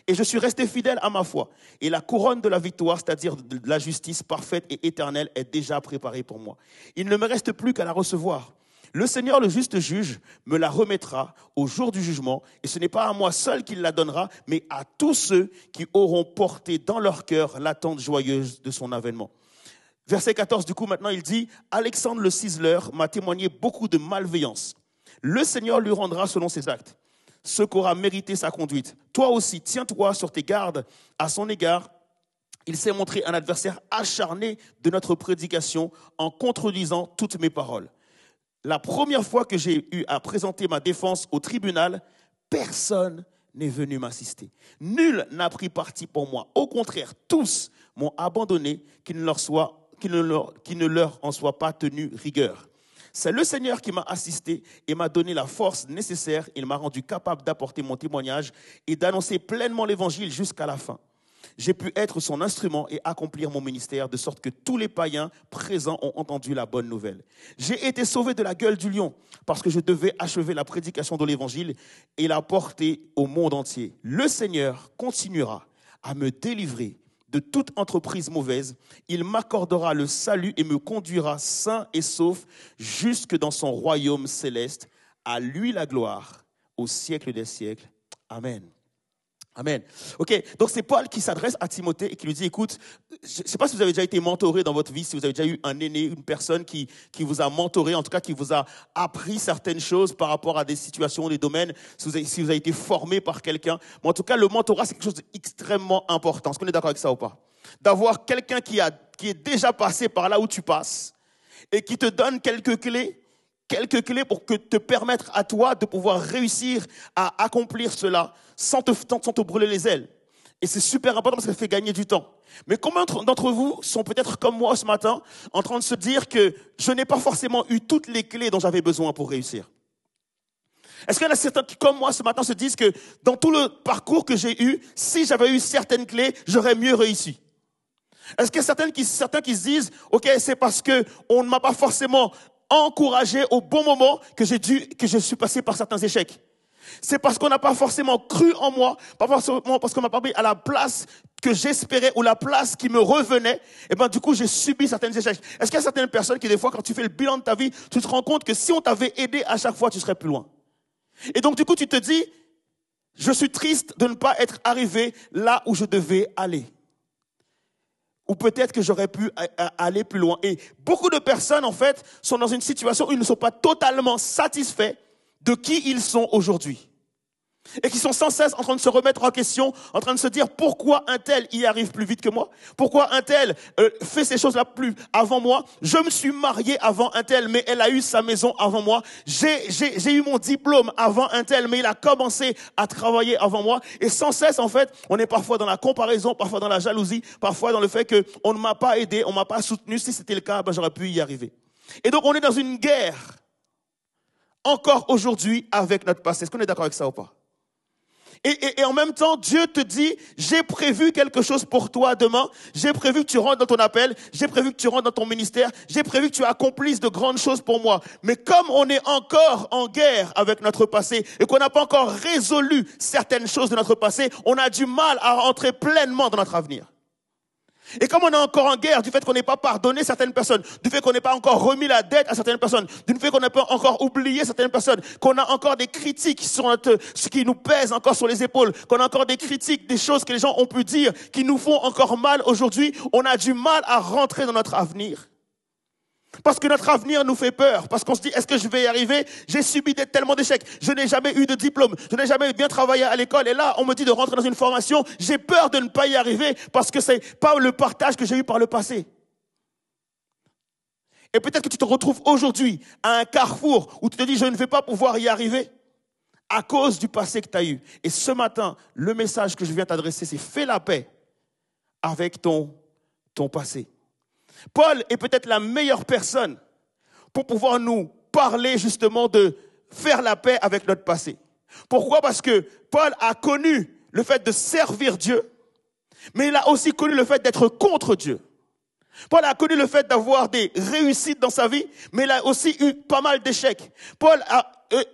Et je suis resté fidèle à ma foi. Et la couronne de la victoire, c'est-à-dire de la justice parfaite et éternelle, est déjà préparée pour moi. Il ne me reste plus qu'à la recevoir. Le Seigneur, le juste juge, me la remettra au jour du jugement. Et ce n'est pas à moi seul qu'il la donnera, mais à tous ceux qui auront porté dans leur cœur l'attente joyeuse de son avènement. Verset 14, du coup, maintenant, il dit: Alexandre le ciseleur m'a témoigné beaucoup de malveillance. le Seigneur lui rendra selon ses actes ce qu'aura mérité sa conduite. Toi aussi, tiens-toi sur tes gardes à son égard. Il s'est montré un adversaire acharné de notre prédication en contredisant toutes mes paroles. La première fois que j'ai eu à présenter ma défense au tribunal, personne n'est venu m'assister. Nul n'a pris parti pour moi. Au contraire, tous m'ont abandonné, qu'il ne leur en soit pas tenu rigueur. C'est le Seigneur qui m'a assisté et m'a donné la force nécessaire. Il m'a rendu capable d'apporter mon témoignage et d'annoncer pleinement l'évangile jusqu'à la fin. J'ai pu être son instrument et accomplir mon ministère de sorte que tous les païens présents ont entendu la bonne nouvelle. J'ai été sauvé de la gueule du lion parce que je devais achever la prédication de l'évangile et la porter au monde entier. Le Seigneur continuera à me délivrer de toute entreprise mauvaise. Il m'accordera le salut et me conduira sain et sauf jusque dans son royaume céleste. À lui la gloire au siècle des siècles. Amen. Amen. Ok, donc c'est Paul qui s'adresse à Timothée et qui lui dit, écoute, je ne sais pas si vous avez déjà été mentoré dans votre vie, si vous avez déjà eu un aîné, une personne qui vous a mentoré, en tout cas qui vous a appris certaines choses par rapport à des situations, des domaines, si vous avez été formé par quelqu'un. Mais en tout cas, le mentorat, c'est quelque chose d'extrêmement important. Est-ce qu'on est d'accord avec ça ou pas? D'avoir quelqu'un qui est déjà passé par là où tu passes et qui te donne quelques clés pour te permettre à toi de pouvoir réussir à accomplir cela sans te brûler les ailes. Et c'est super important parce que ça fait gagner du temps. Mais combien d'entre vous sont peut-être comme moi ce matin en train de se dire que je n'ai pas forcément eu toutes les clés dont j'avais besoin pour réussir? Est-ce qu'il y en a certains qui, comme moi ce matin, se disent que dans tout le parcours que j'ai eu, si j'avais eu certaines clés, j'aurais mieux réussi? Est-ce qu'il y a certains qui se disent, ok, c'est parce que on ne m'a pas forcément encouragé au bon moment que je suis passé par certains échecs? C'est parce qu'on n'a pas forcément cru en moi, pas forcément parce qu'on m'a pas mis à la place que j'espérais ou la place qui me revenait, et ben du coup j'ai subi certains échecs. Est-ce qu'il y a certaines personnes qui des fois quand tu fais le bilan de ta vie, tu te rends compte que si on t'avait aidé à chaque fois, tu serais plus loin. Et donc du coup tu te dis, je suis triste de ne pas être arrivé là où je devais aller. Ou peut-être que j'aurais pu aller plus loin. Et beaucoup de personnes en fait sont dans une situation où ils ne sont pas totalement satisfaits de qui ils sont aujourd'hui. Et qui sont sans cesse en train de se remettre en question, en train de se dire pourquoi un tel y arrive plus vite que moi, pourquoi un tel fait ces choses-là plus avant moi. Je me suis marié avant un tel, mais elle a eu sa maison avant moi. J'ai eu mon diplôme avant un tel, mais il a commencé à travailler avant moi. Et sans cesse, en fait, on est parfois dans la comparaison, parfois dans la jalousie, parfois dans le fait que on ne m'a pas aidé, on m'a pas soutenu. Si c'était le cas, ben j'aurais pu y arriver. Et donc, on est dans une guerre encore aujourd'hui avec notre passé. Est-ce qu'on est d'accord avec ça ou pas? Et en même temps, Dieu te dit, j'ai prévu quelque chose pour toi demain. J'ai prévu que tu rentres dans ton appel. J'ai prévu que tu rentres dans ton ministère. J'ai prévu que tu accomplisses de grandes choses pour moi. Mais comme on est encore en guerre avec notre passé et qu'on n'a pas encore résolu certaines choses de notre passé, on a du mal à rentrer pleinement dans notre avenir. Et comme on est encore en guerre du fait qu'on n'ait pas pardonné certaines personnes, du fait qu'on n'ait pas encore remis la dette à certaines personnes, du fait qu'on n'ait pas encore oublié certaines personnes, qu'on a encore des critiques sur ce qui nous pèse encore sur les épaules, qu'on a encore des critiques, des choses que les gens ont pu dire qui nous font encore mal aujourd'hui, on a du mal à rentrer dans notre avenir. Parce que notre avenir nous fait peur. Parce qu'on se dit, est-ce que je vais y arriver? J'ai subi tellement d'échecs. Je n'ai jamais eu de diplôme. Je n'ai jamais bien travaillé à l'école. Et là, on me dit de rentrer dans une formation. J'ai peur de ne pas y arriver parce que c'est pas le partage que j'ai eu par le passé. Et peut-être que tu te retrouves aujourd'hui à un carrefour où tu te dis, je ne vais pas pouvoir y arriver à cause du passé que tu as eu. Et ce matin, le message que je viens t'adresser, c'est fais la paix avec ton passé. Paul est peut-être la meilleure personne pour pouvoir nous parler justement de faire la paix avec notre passé. Pourquoi? Parce que Paul a connu le fait de servir Dieu, mais il a aussi connu le fait d'être contre Dieu. Paul a connu le fait d'avoir des réussites dans sa vie, mais il a aussi eu pas mal d'échecs. Paul a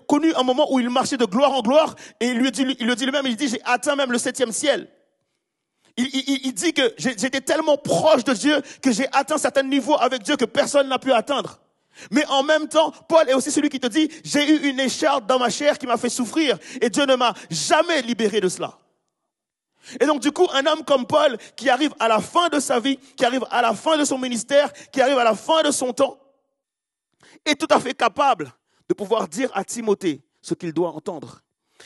connu un moment où il marchait de gloire en gloire et il le dit lui-même, il dit, j'ai atteint même le 7e ciel. Il dit que j'étais tellement proche de Dieu que j'ai atteint certains niveaux avec Dieu que personne n'a pu atteindre. Mais en même temps, Paul est aussi celui qui te dit, j'ai eu une écharpe dans ma chair qui m'a fait souffrir et Dieu ne m'a jamais libéré de cela. Et donc du coup, un homme comme Paul qui arrive à la fin de sa vie, qui arrive à la fin de son ministère, qui arrive à la fin de son temps, est tout à fait capable de pouvoir dire à Timothée ce qu'il doit entendre.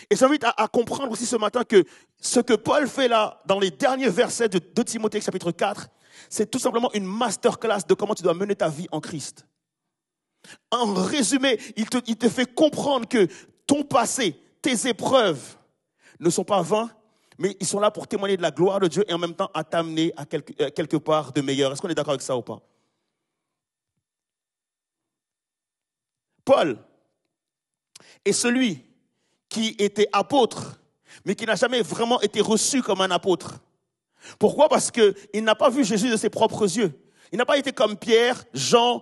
Et j'invite à comprendre aussi ce matin que ce que Paul fait là, dans les derniers versets de 2 Timothée chapitre 4, c'est tout simplement une masterclass de comment tu dois mener ta vie en Christ. En résumé, il te fait comprendre que ton passé, tes épreuves ne sont pas vains, mais ils sont là pour témoigner de la gloire de Dieu et en même temps à t'amener à quelque part de meilleur. Est-ce qu'on est d'accord avec ça ou pas? Paul est celui qui était apôtre, mais qui n'a jamais vraiment été reçu comme un apôtre. Pourquoi? Parce qu'il n'a pas vu Jésus de ses propres yeux. Il n'a pas été comme Pierre, Jean,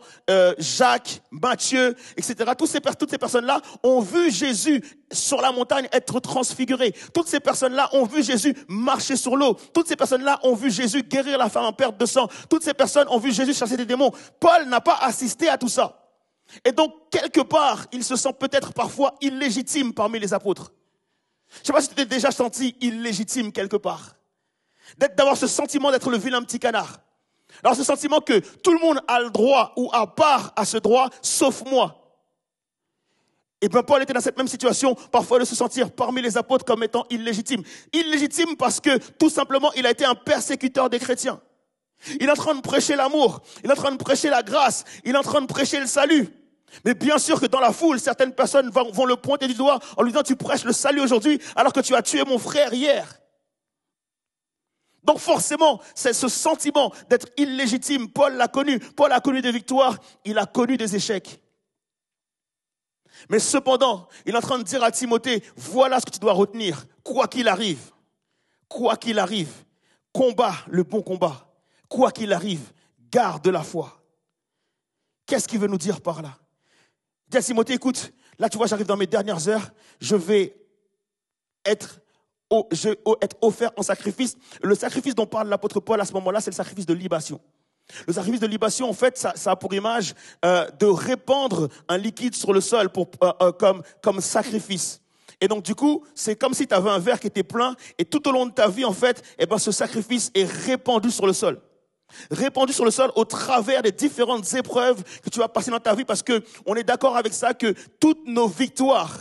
Jacques, Matthieu, etc. Toutes ces personnes-là ont vu Jésus sur la montagne être transfiguré. Toutes ces personnes-là ont vu Jésus marcher sur l'eau. Toutes ces personnes-là ont vu Jésus guérir la femme en perte de sang. Toutes ces personnes ont vu Jésus chasser des démons. Paul n'a pas assisté à tout ça. Et donc, quelque part, il se sent peut-être parfois illégitime parmi les apôtres. Je ne sais pas si tu t'es déjà senti illégitime quelque part. D'avoir ce sentiment d'être le vilain petit canard. Alors ce sentiment que tout le monde a le droit ou a part à ce droit, sauf moi. Et bien Paul était dans cette même situation, parfois de se sentir parmi les apôtres comme étant illégitime. Illégitime parce que tout simplement il a été un persécuteur des chrétiens. Il est en train de prêcher l'amour, il est en train de prêcher la grâce, il est en train de prêcher le salut. Mais bien sûr que dans la foule, certaines personnes vont le pointer du doigt en lui disant tu prêches le salut aujourd'hui alors que tu as tué mon frère hier. Donc forcément, c'est ce sentiment d'être illégitime. Paul l'a connu. Paul a connu des victoires, il a connu des échecs. Mais cependant, il est en train de dire à Timothée, voilà ce que tu dois retenir. Quoi qu'il arrive, combat le bon combat. Quoi qu'il arrive, garde la foi. Qu'est-ce qu'il veut nous dire par là? Dis à Timothée, écoute, là tu vois, j'arrive dans mes dernières heures, je vais être offert en sacrifice. Le sacrifice dont parle l'apôtre Paul à ce moment-là, c'est le sacrifice de libation. Le sacrifice de libation, en fait, ça a pour image de répandre un liquide sur le sol comme sacrifice. Et donc, du coup, c'est comme si tu avais un verre qui était plein et tout au long de ta vie, en fait, ce sacrifice est répandu sur le sol. Répandu sur le sol au travers des différentes épreuves que tu vas passer dans ta vie parce que on est d'accord avec ça que toutes nos victoires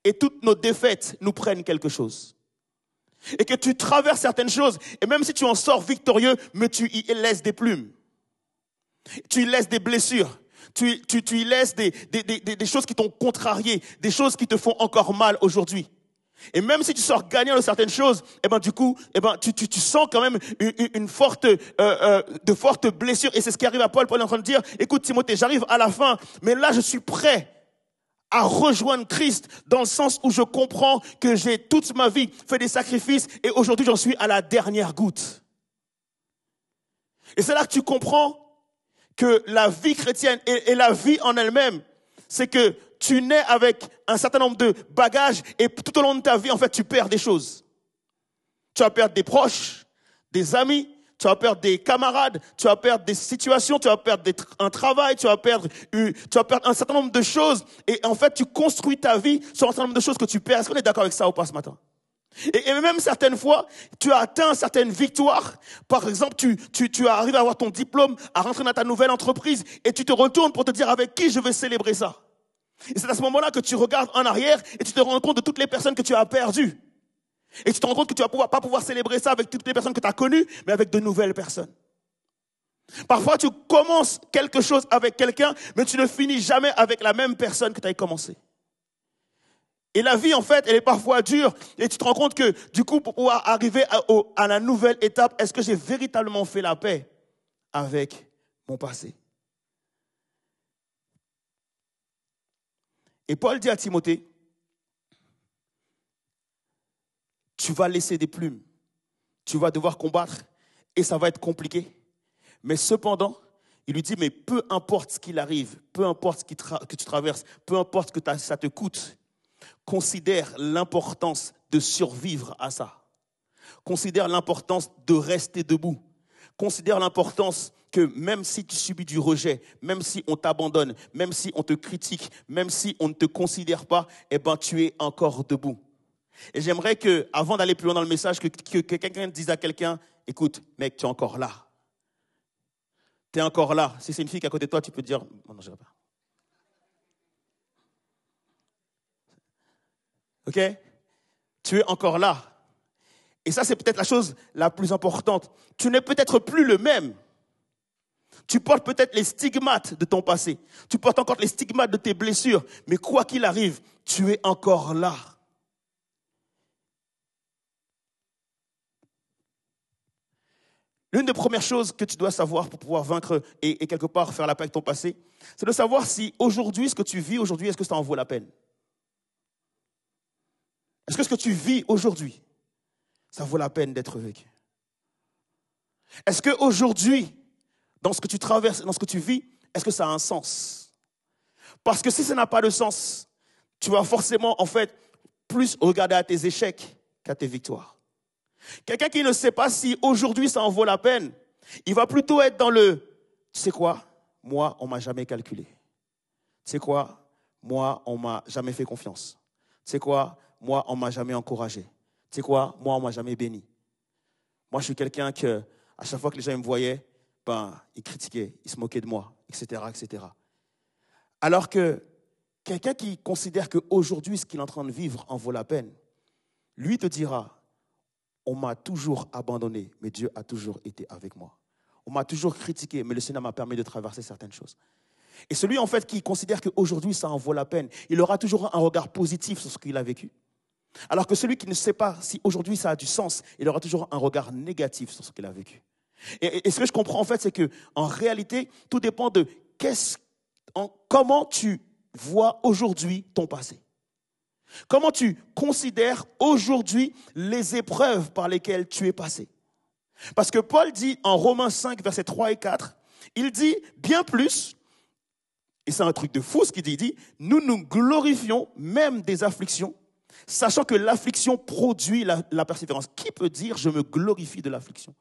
et toutes nos défaites nous prennent quelque chose. Et que tu traverses certaines choses, et même si tu en sors victorieux, mais tu y laisses des plumes. Tu y laisses des blessures. Tu y laisses des choses qui t'ont contrarié, des choses qui te font encore mal aujourd'hui. Et même si tu sors gagnant de certaines choses, du coup, tu sens quand même de fortes blessures. Et c'est ce qui arrive à Paul. Paul est en train de dire, écoute Timothée, j'arrive à la fin, mais là je suis prêt à rejoindre Christ dans le sens où je comprends que j'ai toute ma vie fait des sacrifices et aujourd'hui j'en suis à la dernière goutte. Et c'est là que tu comprends que la vie chrétienne et la vie en elle-même, c'est que tu nais avec un certain nombre de bagages et tout au long de ta vie, en fait, tu perds des choses. Tu vas perdre des proches, des amis, tu vas perdre des camarades, tu vas perdre des situations, tu vas perdre un travail, tu vas perdre un certain nombre de choses. Et en fait, tu construis ta vie sur un certain nombre de choses que tu perds. Est-ce qu'on est d'accord avec ça ou pas ce matin? Et même certaines fois, tu as atteint certaines victoires. Par exemple, tu arrives à avoir ton diplôme, à rentrer dans ta nouvelle entreprise et tu te retournes pour te dire avec qui je vais célébrer ça. Et c'est à ce moment-là que tu regardes en arrière et tu te rends compte de toutes les personnes que tu as perdues. Et tu te rends compte que tu vas pas pouvoir célébrer ça avec toutes les personnes que tu as connues, mais avec de nouvelles personnes. Parfois, tu commences quelque chose avec quelqu'un, mais tu ne finis jamais avec la même personne que tu as commencé. Et la vie, en fait, elle est parfois dure. Et tu te rends compte que, du coup, pour pouvoir arriver à la nouvelle étape, est-ce que j'ai véritablement fait la paix avec mon passé? Et Paul dit à Timothée, tu vas laisser des plumes, tu vas devoir combattre et ça va être compliqué. Mais cependant, il lui dit, mais peu importe ce qu'il arrive, peu importe ce que tu traverses, peu importe ce que ça te coûte, considère l'importance de survivre à ça. Considère l'importance de rester debout. Considère l'importance que même si tu subis du rejet, même si on t'abandonne, même si on te critique, même si on ne te considère pas, tu es encore debout. Et j'aimerais que, avant d'aller plus loin dans le message, que quelqu'un dise à quelqu'un, écoute, mec, tu es encore là. Tu es encore là. Si c'est une fille qui est à côté de toi, tu peux dire, non, je ne vais pas. Ok? Tu es encore là. Et ça, c'est peut-être la chose la plus importante. Tu n'es peut-être plus le même. Tu portes peut-être les stigmates de ton passé. Tu portes encore les stigmates de tes blessures. Mais quoi qu'il arrive, tu es encore là. L'une des premières choses que tu dois savoir pour pouvoir vaincre et quelque part faire la paix avec ton passé, c'est de savoir si aujourd'hui, ce que tu vis aujourd'hui, est-ce que ça en vaut la peine? Est-ce que ce que tu vis aujourd'hui, ça vaut la peine d'être vécu? Est-ce qu'aujourd'hui, dans ce que tu traverses, dans ce que tu vis, est-ce que ça a un sens? Parce que si ça n'a pas de sens, tu vas forcément, en fait, plus regarder à tes échecs qu'à tes victoires. Quelqu'un qui ne sait pas si aujourd'hui ça en vaut la peine, il va plutôt être dans le « tu sais quoi, moi, on ne m'a jamais calculé. Tu sais quoi, moi, on ne m'a jamais fait confiance. Tu sais quoi, moi, on ne m'a jamais encouragé. Tu sais quoi, moi, on ne m'a jamais béni. Moi, je suis quelqu'un que, à chaque fois que les gens me voyaient, ils critiquaient, ils se moquaient de moi, etc., etc. » Alors que quelqu'un qui considère qu'aujourd'hui, ce qu'il est en train de vivre en vaut la peine, lui te dira « on m'a toujours abandonné, mais Dieu a toujours été avec moi. On m'a toujours critiqué, mais le Seigneur m'a permis de traverser certaines choses. » Et celui, en fait, qui considère qu'aujourd'hui, ça en vaut la peine, il aura toujours un regard positif sur ce qu'il a vécu. Alors que celui qui ne sait pas si aujourd'hui ça a du sens, il aura toujours un regard négatif sur ce qu'il a vécu. Et ce que je comprends, en fait, c'est qu'en réalité, tout dépend de comment tu vois aujourd'hui ton passé. Comment tu considères aujourd'hui les épreuves par lesquelles tu es passé? Parce que Paul dit en Romains 5, versets 3 et 4, il dit bien plus, et c'est un truc de fou ce qu'il dit, il dit, nous nous glorifions même des afflictions, sachant que l'affliction produit la persévérance. Qui peut dire je me glorifie de l'affliction?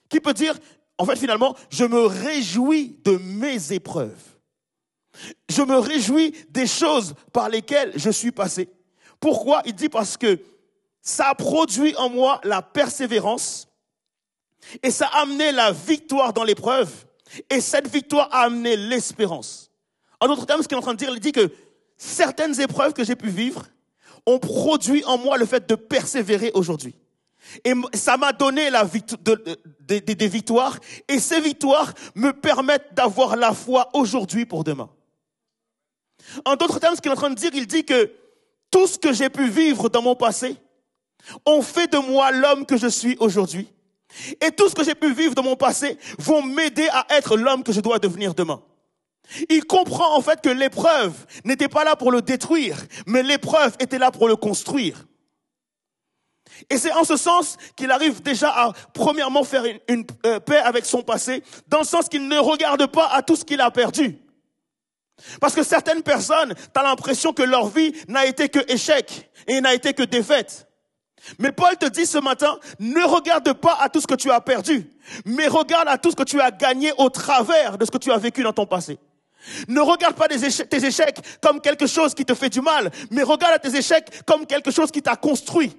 Qui peut dire, en fait finalement, je me réjouis de mes épreuves? Je me réjouis des choses par lesquelles je suis passé. Pourquoi? Il dit parce que ça a produit en moi la persévérance et ça a amené la victoire dans l'épreuve et cette victoire a amené l'espérance. En d'autres termes, ce qu'il est en train de dire, il dit que certaines épreuves que j'ai pu vivre ont produit en moi le fait de persévérer aujourd'hui. Et ça m'a donné des victoires et ces victoires me permettent d'avoir la foi aujourd'hui pour demain. En d'autres termes, ce qu'il est en train de dire, il dit que tout ce que j'ai pu vivre dans mon passé ont fait de moi l'homme que je suis aujourd'hui. Et tout ce que j'ai pu vivre dans mon passé vont m'aider à être l'homme que je dois devenir demain. Il comprend en fait que l'épreuve n'était pas là pour le détruire, mais l'épreuve était là pour le construire. Et c'est en ce sens qu'il arrive déjà à, premièrement, faire une paix avec son passé, dans le sens qu'il ne regarde pas à tout ce qu'il a perdu. Parce que certaines personnes, tu as l'impression que leur vie n'a été que échec et n'a été que défaite. Mais Paul te dit ce matin, ne regarde pas à tout ce que tu as perdu, mais regarde à tout ce que tu as gagné au travers de ce que tu as vécu dans ton passé. Ne regarde pas tes échecs comme quelque chose qui te fait du mal, mais regarde à tes échecs comme quelque chose qui t'a construit.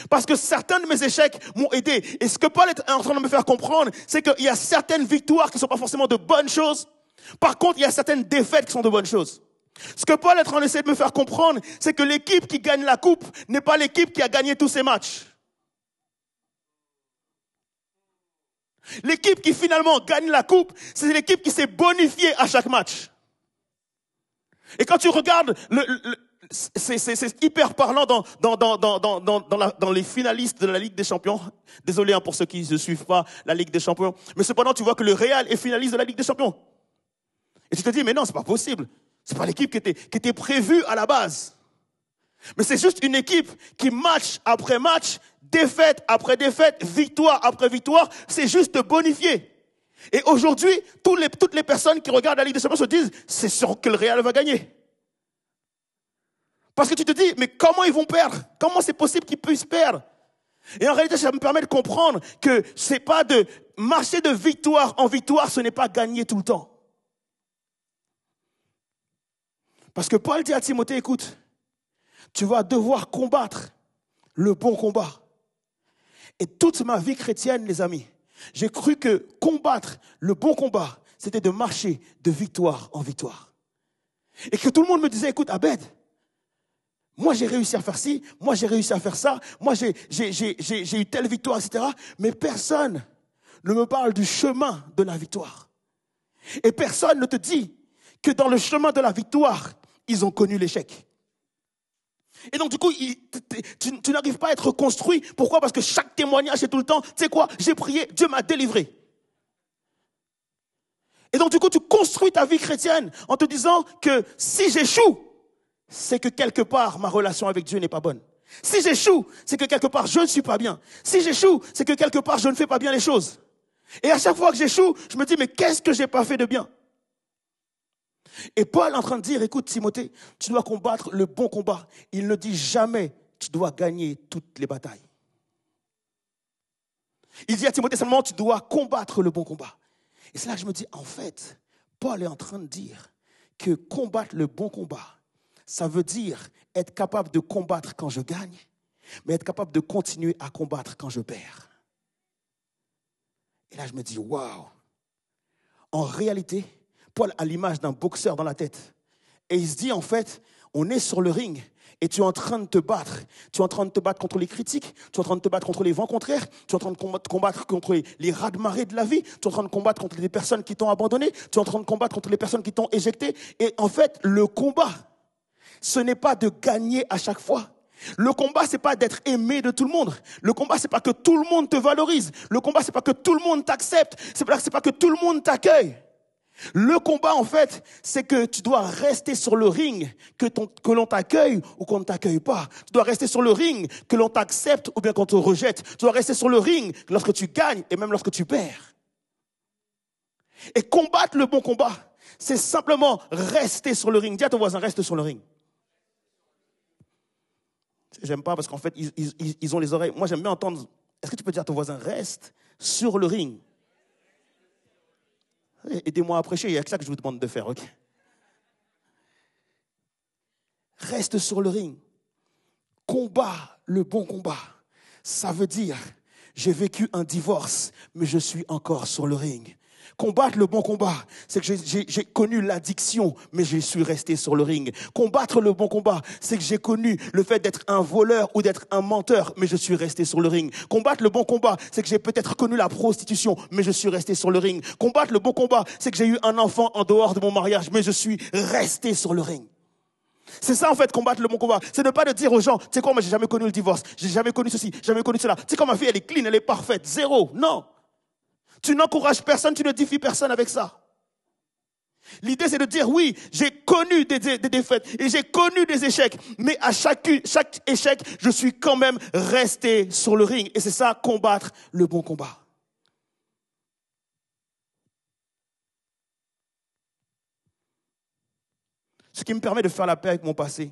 Parce que certains de mes échecs m'ont aidé. Et ce que Paul est en train de me faire comprendre, c'est qu'il y a certaines victoires qui ne sont pas forcément de bonnes choses. Par contre, il y a certaines défaites qui sont de bonnes choses. Ce que Paul est en train d'essayer de me faire comprendre, c'est que l'équipe qui gagne la coupe n'est pas l'équipe qui a gagné tous ses matchs. L'équipe qui finalement gagne la coupe, c'est l'équipe qui s'est bonifiée à chaque match. Et quand tu regardes, c'est hyper parlant dans les finalistes de la Ligue des Champions. Désolé pour ceux qui ne suivent pas la Ligue des Champions. Mais cependant, tu vois que le Real est finaliste de la Ligue des Champions. Et tu te dis, mais non, c'est pas possible. C'est pas l'équipe qui était prévue à la base. Mais c'est juste une équipe qui, match après match, défaite après défaite, victoire après victoire, c'est juste bonifié. Et aujourd'hui, toutes les personnes qui regardent la Ligue des Champions se disent, c'est sûr que le Real va gagner. Parce que tu te dis, mais comment ils vont perdre? Comment c'est possible qu'ils puissent perdre? Et en réalité, ça me permet de comprendre que c'est pas de marcher de victoire en victoire, ce n'est pas gagner tout le temps. Parce que Paul dit à Timothée, écoute, tu vas devoir combattre le bon combat. Et toute ma vie chrétienne, les amis, j'ai cru que combattre le bon combat, c'était de marcher de victoire en victoire. Et que tout le monde me disait, écoute, Abed, Moi, j'ai réussi à faire ci, moi, j'ai réussi à faire ça, moi, j'ai eu telle victoire, etc. Mais personne ne me parle du chemin de la victoire. Et personne ne te dit que dans le chemin de la victoire, ils ont connu l'échec. Et donc, du coup, tu n'arrives pas à être construit. Pourquoi? Parce que chaque témoignage, c'est tout le temps, tu sais quoi, j'ai prié, Dieu m'a délivré. Et donc, du coup, tu construis ta vie chrétienne en te disant que si j'échoue, c'est que quelque part, ma relation avec Dieu n'est pas bonne. Si j'échoue, c'est que quelque part, je ne suis pas bien. Si j'échoue, c'est que quelque part, je ne fais pas bien les choses. Et à chaque fois que j'échoue, je me dis, mais qu'est-ce que j'ai pas fait de bien? Et Paul est en train de dire, écoute Timothée, tu dois combattre le bon combat. Il ne dit jamais, tu dois gagner toutes les batailles. Il dit à Timothée seulement, tu dois combattre le bon combat. Et c'est là que je me dis, en fait, Paul est en train de dire que combattre le bon combat, ça veut dire être capable de combattre quand je gagne, mais être capable de continuer à combattre quand je perds. Et là, je me dis, waouh! En réalité, Paul a l'image d'un boxeur dans la tête. Et il se dit, en fait, on est sur le ring et tu es en train de te battre. Tu es en train de te battre contre les critiques, tu es en train de te battre contre les vents contraires, tu es en train de combattre contre les raz-de-marée de la vie, tu es en train de combattre contre les personnes qui t'ont abandonné, tu es en train de combattre contre les personnes qui t'ont éjecté. Et en fait, le combat, ce n'est pas de gagner à chaque fois. Le combat, c'est pas d'être aimé de tout le monde. Le combat, c'est pas que tout le monde te valorise. Le combat, c'est pas que tout le monde t'accepte. C'est pas que tout le monde t'accueille. Le combat, en fait, c'est que tu dois rester sur le ring, que l'on t'accueille ou qu'on ne t'accueille pas. Tu dois rester sur le ring, que l'on t'accepte ou bien qu'on te rejette. Tu dois rester sur le ring lorsque tu gagnes et même lorsque tu perds. Et combattre le bon combat, c'est simplement rester sur le ring. Dis à ton voisin, reste sur le ring. J'aime pas parce qu'en fait, ils ont les oreilles. Moi, j'aime bien entendre. Est-ce que tu peux dire à ton voisin, reste sur le ring? Aidez-moi à prêcher, il y a que ça que je vous demande de faire, ok? Reste sur le ring. Combat le bon combat. Ça veut dire, j'ai vécu un divorce, mais je suis encore sur le ring. Combattre le bon combat, c'est que j'ai connu l'addiction, mais je suis resté sur le ring. Combattre le bon combat, c'est que j'ai connu le fait d'être un voleur ou d'être un menteur, mais je suis resté sur le ring. Combattre le bon combat, c'est que j'ai peut-être connu la prostitution, mais je suis resté sur le ring. Combattre le bon combat, c'est que j'ai eu un enfant en dehors de mon mariage, mais je suis resté sur le ring. C'est ça en fait, combattre le bon combat. C'est ne pas de dire aux gens, tu sais quoi, moi j'ai jamais connu le divorce, j'ai jamais connu ceci, jamais connu cela. Tu sais quoi, ma fille elle est clean, elle est parfaite, zéro. Non. Tu n'encourages personne, tu ne défies personne avec ça. L'idée, c'est de dire, oui, j'ai connu des défaites et j'ai connu des échecs, mais à chaque échec, je suis quand même resté sur le ring. Et c'est ça, combattre le bon combat. Ce qui me permet de faire la paix avec mon passé,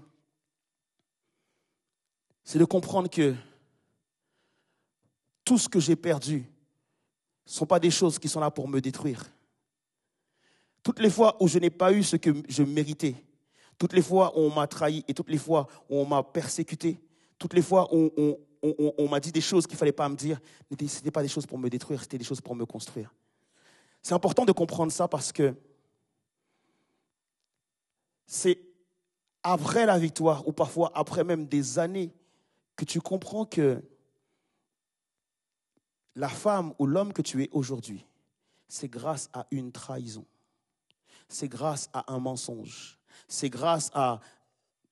c'est de comprendre que tout ce que j'ai perdu, ne sont pas des choses qui sont là pour me détruire. Toutes les fois où je n'ai pas eu ce que je méritais, toutes les fois où on m'a trahi et toutes les fois où on m'a persécuté, toutes les fois où on m'a dit des choses qu'il ne fallait pas me dire, ce n'était pas des choses pour me détruire, c'était des choses pour me construire. C'est important de comprendre ça parce que c'est après la victoire ou parfois après même des années que tu comprends que la femme ou l'homme que tu es aujourd'hui, c'est grâce à une trahison. C'est grâce à un mensonge. C'est grâce à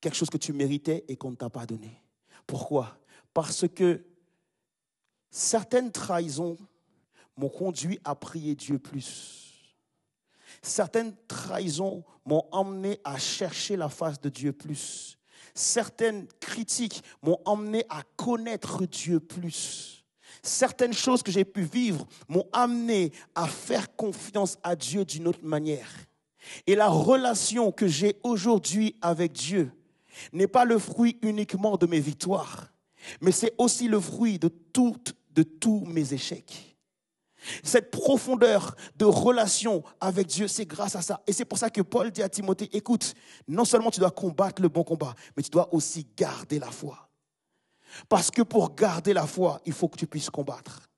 quelque chose que tu méritais et qu'on ne t'a pas donné. Pourquoi? Parce que certaines trahisons m'ont conduit à prier Dieu plus. Certaines trahisons m'ont emmené à chercher la face de Dieu plus. Certaines critiques m'ont emmené à connaître Dieu plus. Certaines choses que j'ai pu vivre m'ont amené à faire confiance à Dieu d'une autre manière. Et la relation que j'ai aujourd'hui avec Dieu n'est pas le fruit uniquement de mes victoires, mais c'est aussi le fruit de tous mes échecs. Cette profondeur de relation avec Dieu, c'est grâce à ça. Et c'est pour ça que Paul dit à Timothée, écoute, non seulement tu dois combattre le bon combat, mais tu dois aussi garder la foi. Parce que pour garder la foi, il faut que tu puisses combattre.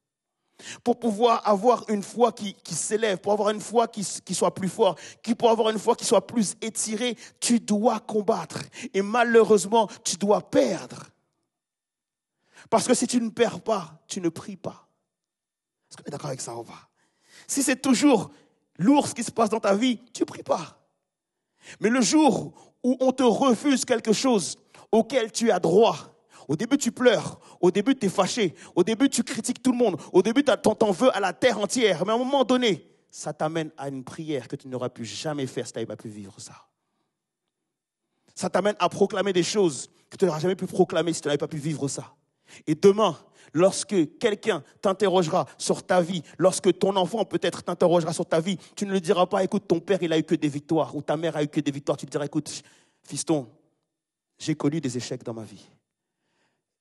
pour pouvoir avoir une foi qui s'élève, pour avoir une foi qui soit plus forte, pour avoir une foi qui soit plus étirée, tu dois combattre. Et malheureusement, tu dois perdre. Parce que si tu ne perds pas, tu ne pries pas. Est-ce qu'on est d'accord avec ça ou pas? Si c'est toujours lourd ce qui se passe dans ta vie, tu ne pries pas. Mais le jour où on te refuse quelque chose auquel tu as droit, au début, tu pleures. Au début, tu es fâché. Au début, tu critiques tout le monde. Au début, tu t'en veux à la terre entière. Mais à un moment donné, ça t'amène à une prière que tu n'aurais pu jamais faire si tu n'avais pas pu vivre ça. Ça t'amène à proclamer des choses que tu n'aurais jamais pu proclamer si tu n'avais pas pu vivre ça. Et demain, lorsque quelqu'un t'interrogera sur ta vie, lorsque ton enfant peut-être t'interrogera sur ta vie, tu ne lui diras pas, écoute, ton père, il a eu que des victoires, ou ta mère a eu que des victoires. Tu lui diras, écoute, fiston, j'ai connu des échecs dans ma vie.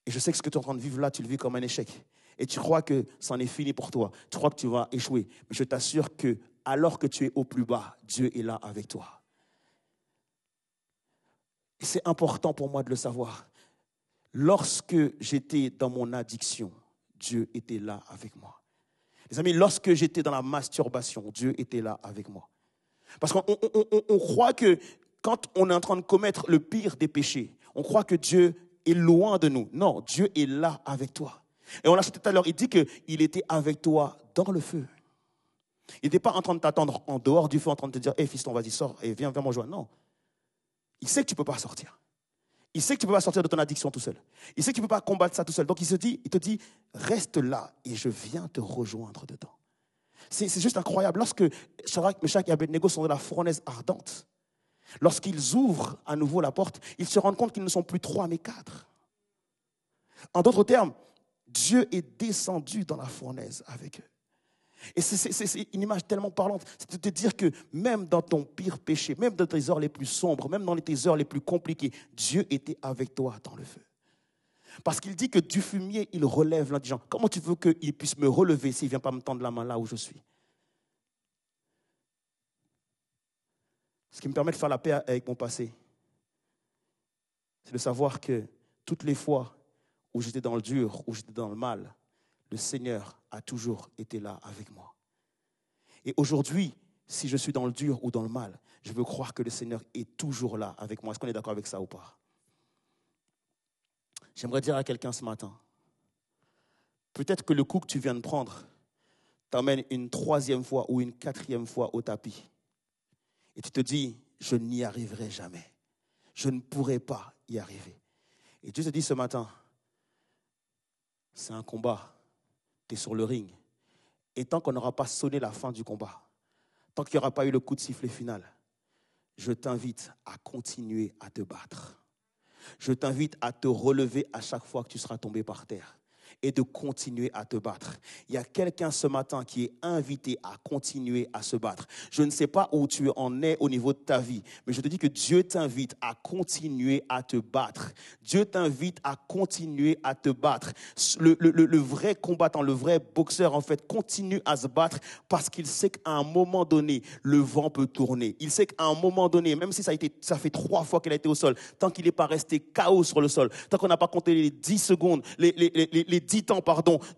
Et je sais que ce que tu es en train de vivre là, tu le vis comme un échec. Et tu crois que c'en est fini pour toi. Tu crois que tu vas échouer. Mais je t'assure que alors que tu es au plus bas, Dieu est là avec toi. Et c'est important pour moi de le savoir. Lorsque j'étais dans mon addiction, Dieu était là avec moi. Les amis, lorsque j'étais dans la masturbation, Dieu était là avec moi. Parce qu'on croit que quand on est en train de commettre le pire des péchés, on croit que Dieu est loin de nous. Non, Dieu est là avec toi. Et on l'a chanté tout à l'heure, il dit qu'il était avec toi dans le feu. Il n'était pas en train de t'attendre en dehors du feu, en train de te dire, hé fiston, vas-y, sors et viens me rejoindre. Non. Il sait que tu ne peux pas sortir. Il sait que tu ne peux pas sortir de ton addiction tout seul. Il sait que tu ne peux pas combattre ça tout seul. Donc il te dit, reste là et je viens te rejoindre dedans. C'est juste incroyable. Lorsque Shadrach, Meshach et Abednego sont dans la fournaise ardente, lorsqu'ils ouvrent à nouveau la porte, ils se rendent compte qu'ils ne sont plus 3 mais 4. En d'autres termes, Dieu est descendu dans la fournaise avec eux. Et c'est une image tellement parlante. C'est de te dire que même dans ton pire péché, même dans tes heures les plus sombres, même dans tes heures les plus compliquées, Dieu était avec toi dans le feu. Parce qu'il dit que du fumier, il relève l'indigent. Comment tu veux qu'il puisse me relever s'il ne vient pas me tendre la main là où je suis? Ce qui me permet de faire la paix avec mon passé, c'est de savoir que toutes les fois où j'étais dans le dur, où j'étais dans le mal, le Seigneur a toujours été là avec moi. Et aujourd'hui, si je suis dans le dur ou dans le mal, je veux croire que le Seigneur est toujours là avec moi. Est-ce qu'on est d'accord avec ça ou pas? J'aimerais dire à quelqu'un ce matin, peut-être que le coup que tu viens de prendre t'emmène une 3e fois ou une 4e fois au tapis. Et tu te dis, je n'y arriverai jamais. Je ne pourrai pas y arriver. Et Dieu te dit ce matin, c'est un combat. Tu es sur le ring. Et tant qu'on n'aura pas sonné la fin du combat, tant qu'il n'y aura pas eu le coup de sifflet final, je t'invite à continuer à te battre. Je t'invite à te relever à chaque fois que tu seras tombé par terre et de continuer à te battre. Il y a quelqu'un ce matin qui est invité à continuer à se battre. Je ne sais pas où tu en es au niveau de ta vie, mais je te dis que Dieu t'invite à continuer à te battre. Dieu t'invite à continuer à te battre. Le vrai combattant, le vrai boxeur, en fait, continue à se battre parce qu'il sait qu'à un moment donné, le vent peut tourner. Il sait qu'à un moment donné, même si ça fait 3 fois qu'il a été au sol, tant qu'il n'est pas resté KO sur le sol, tant qu'on n'a pas compté les 10 secondes, les 10 temps,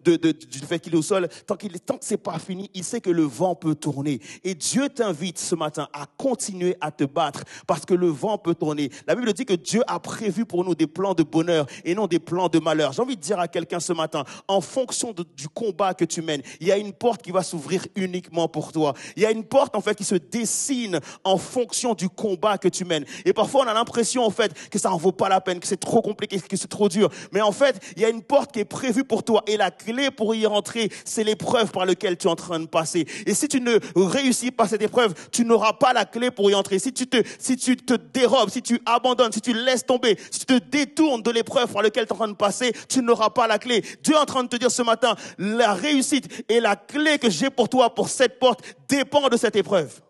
du fait qu'il est au sol, tant que c'est pas fini, il sait que le vent peut tourner. Et Dieu t'invite ce matin à continuer à te battre parce que le vent peut tourner. La Bible dit que Dieu a prévu pour nous des plans de bonheur et non des plans de malheur. J'ai envie de dire à quelqu'un ce matin, en fonction du combat que tu mènes, il y a une porte qui va s'ouvrir uniquement pour toi. Il y a une porte en fait qui se dessine en fonction du combat que tu mènes. Et parfois on a l'impression en fait que ça en vaut pas la peine, que c'est trop compliqué, que c'est trop dur. Mais en fait, il y a une porte qui est prévue pour toi et la clé pour y rentrer, c'est l'épreuve par laquelle tu es en train de passer. Et si tu ne réussis pas cette épreuve, tu n'auras pas la clé pour y entrer. Si tu te dérobes, si tu abandonnes, si tu laisses tomber, si tu te détournes de l'épreuve par laquelle tu es en train de passer, tu n'auras pas la clé. Dieu est en train de te dire ce matin, la réussite et la clé que j'ai pour toi, pour cette porte, dépend de cette épreuve.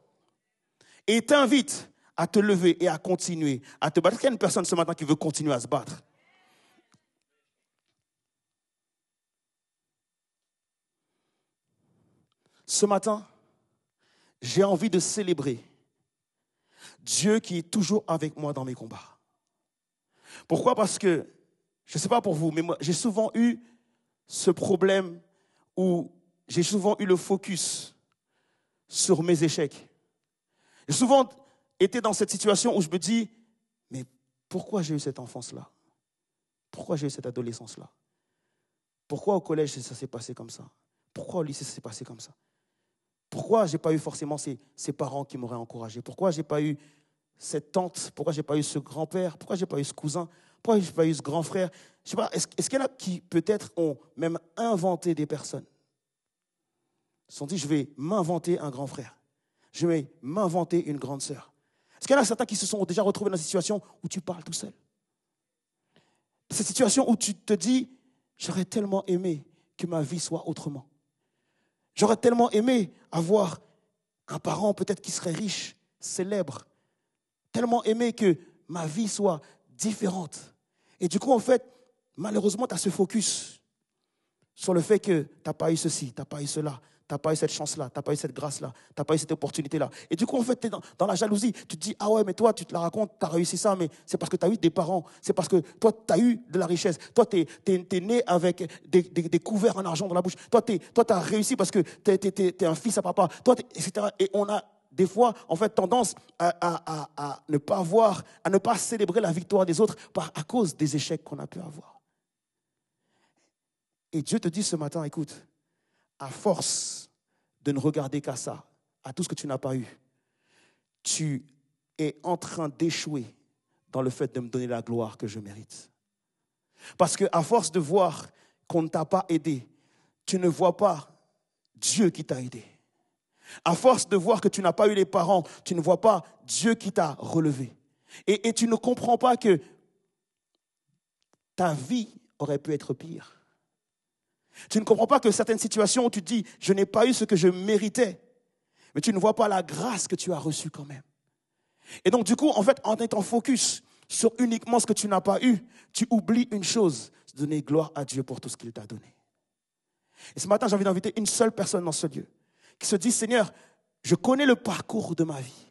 Et il t'invite à te lever et à continuer à te battre. Est-ce qu'il y a une personne ce matin qui veut continuer à se battre? Ce matin, j'ai envie de célébrer Dieu qui est toujours avec moi dans mes combats. Pourquoi? Parce que, je ne sais pas pour vous, mais moi, j'ai souvent eu ce problème où j'ai souvent eu le focus sur mes échecs. J'ai souvent été dans cette situation où je me dis, mais pourquoi j'ai eu cette enfance-là? Pourquoi j'ai eu cette adolescence-là? Pourquoi au collège ça s'est passé comme ça? Pourquoi au lycée ça s'est passé comme ça? Pourquoi je n'ai pas eu forcément ces parents qui m'auraient encouragé? Pourquoi je n'ai pas eu cette tante? Pourquoi je n'ai pas eu ce grand-père? Pourquoi je n'ai pas eu ce cousin? Pourquoi je n'ai pas eu ce grand frère? Je sais pas, est-ce qu'il y en a qui peut-être ont même inventé des personnes? Ils se sont dit, je vais m'inventer un grand frère. Je vais m'inventer une grande sœur. Est-ce qu'il y en a certains qui se sont déjà retrouvés dans une situation où tu parles tout seul? Cette situation où tu te dis, j'aurais tellement aimé que ma vie soit autrement. J'aurais tellement aimé avoir un parent peut-être qui serait riche, célèbre. Tellement aimé que ma vie soit différente. Et du coup, en fait, malheureusement, tu as ce focus sur le fait que tu n'as pas eu ceci, tu n'as pas eu cela, tu n'as pas eu cette chance-là, tu n'as pas eu cette grâce-là, tu n'as pas eu cette opportunité-là. Et du coup, en fait, tu es dans la jalousie. Tu te dis, ah ouais, mais toi, tu te la racontes, tu as réussi ça, mais c'est parce que tu as eu des parents, c'est parce que toi, tu as eu de la richesse. Toi, tu es né avec des couverts en argent dans la bouche. Toi, tu as réussi parce que tu es un fils à papa, toi, etc. Et on a des fois, en fait, tendance à ne pas voir, à ne pas célébrer la victoire des autres à cause des échecs qu'on a pu avoir. Et Dieu te dit ce matin, écoute, à force de ne regarder qu'à ça, à tout ce que tu n'as pas eu, tu es en train d'échouer dans le fait de me donner la gloire que je mérite. Parce qu'à force de voir qu'on ne t'a pas aidé, tu ne vois pas Dieu qui t'a aidé. À force de voir que tu n'as pas eu les parents, tu ne vois pas Dieu qui t'a relevé. Et tu ne comprends pas que ta vie aurait pu être pire. Tu ne comprends pas que certaines situations où tu te dis « je n'ai pas eu ce que je méritais », mais tu ne vois pas la grâce que tu as reçue quand même. Et donc du coup, en fait, en étant focus sur uniquement ce que tu n'as pas eu, tu oublies une chose, donner gloire à Dieu pour tout ce qu'il t'a donné. Et ce matin, j'ai envie d'inviter une seule personne dans ce lieu qui se dit « Seigneur, je connais le parcours de ma vie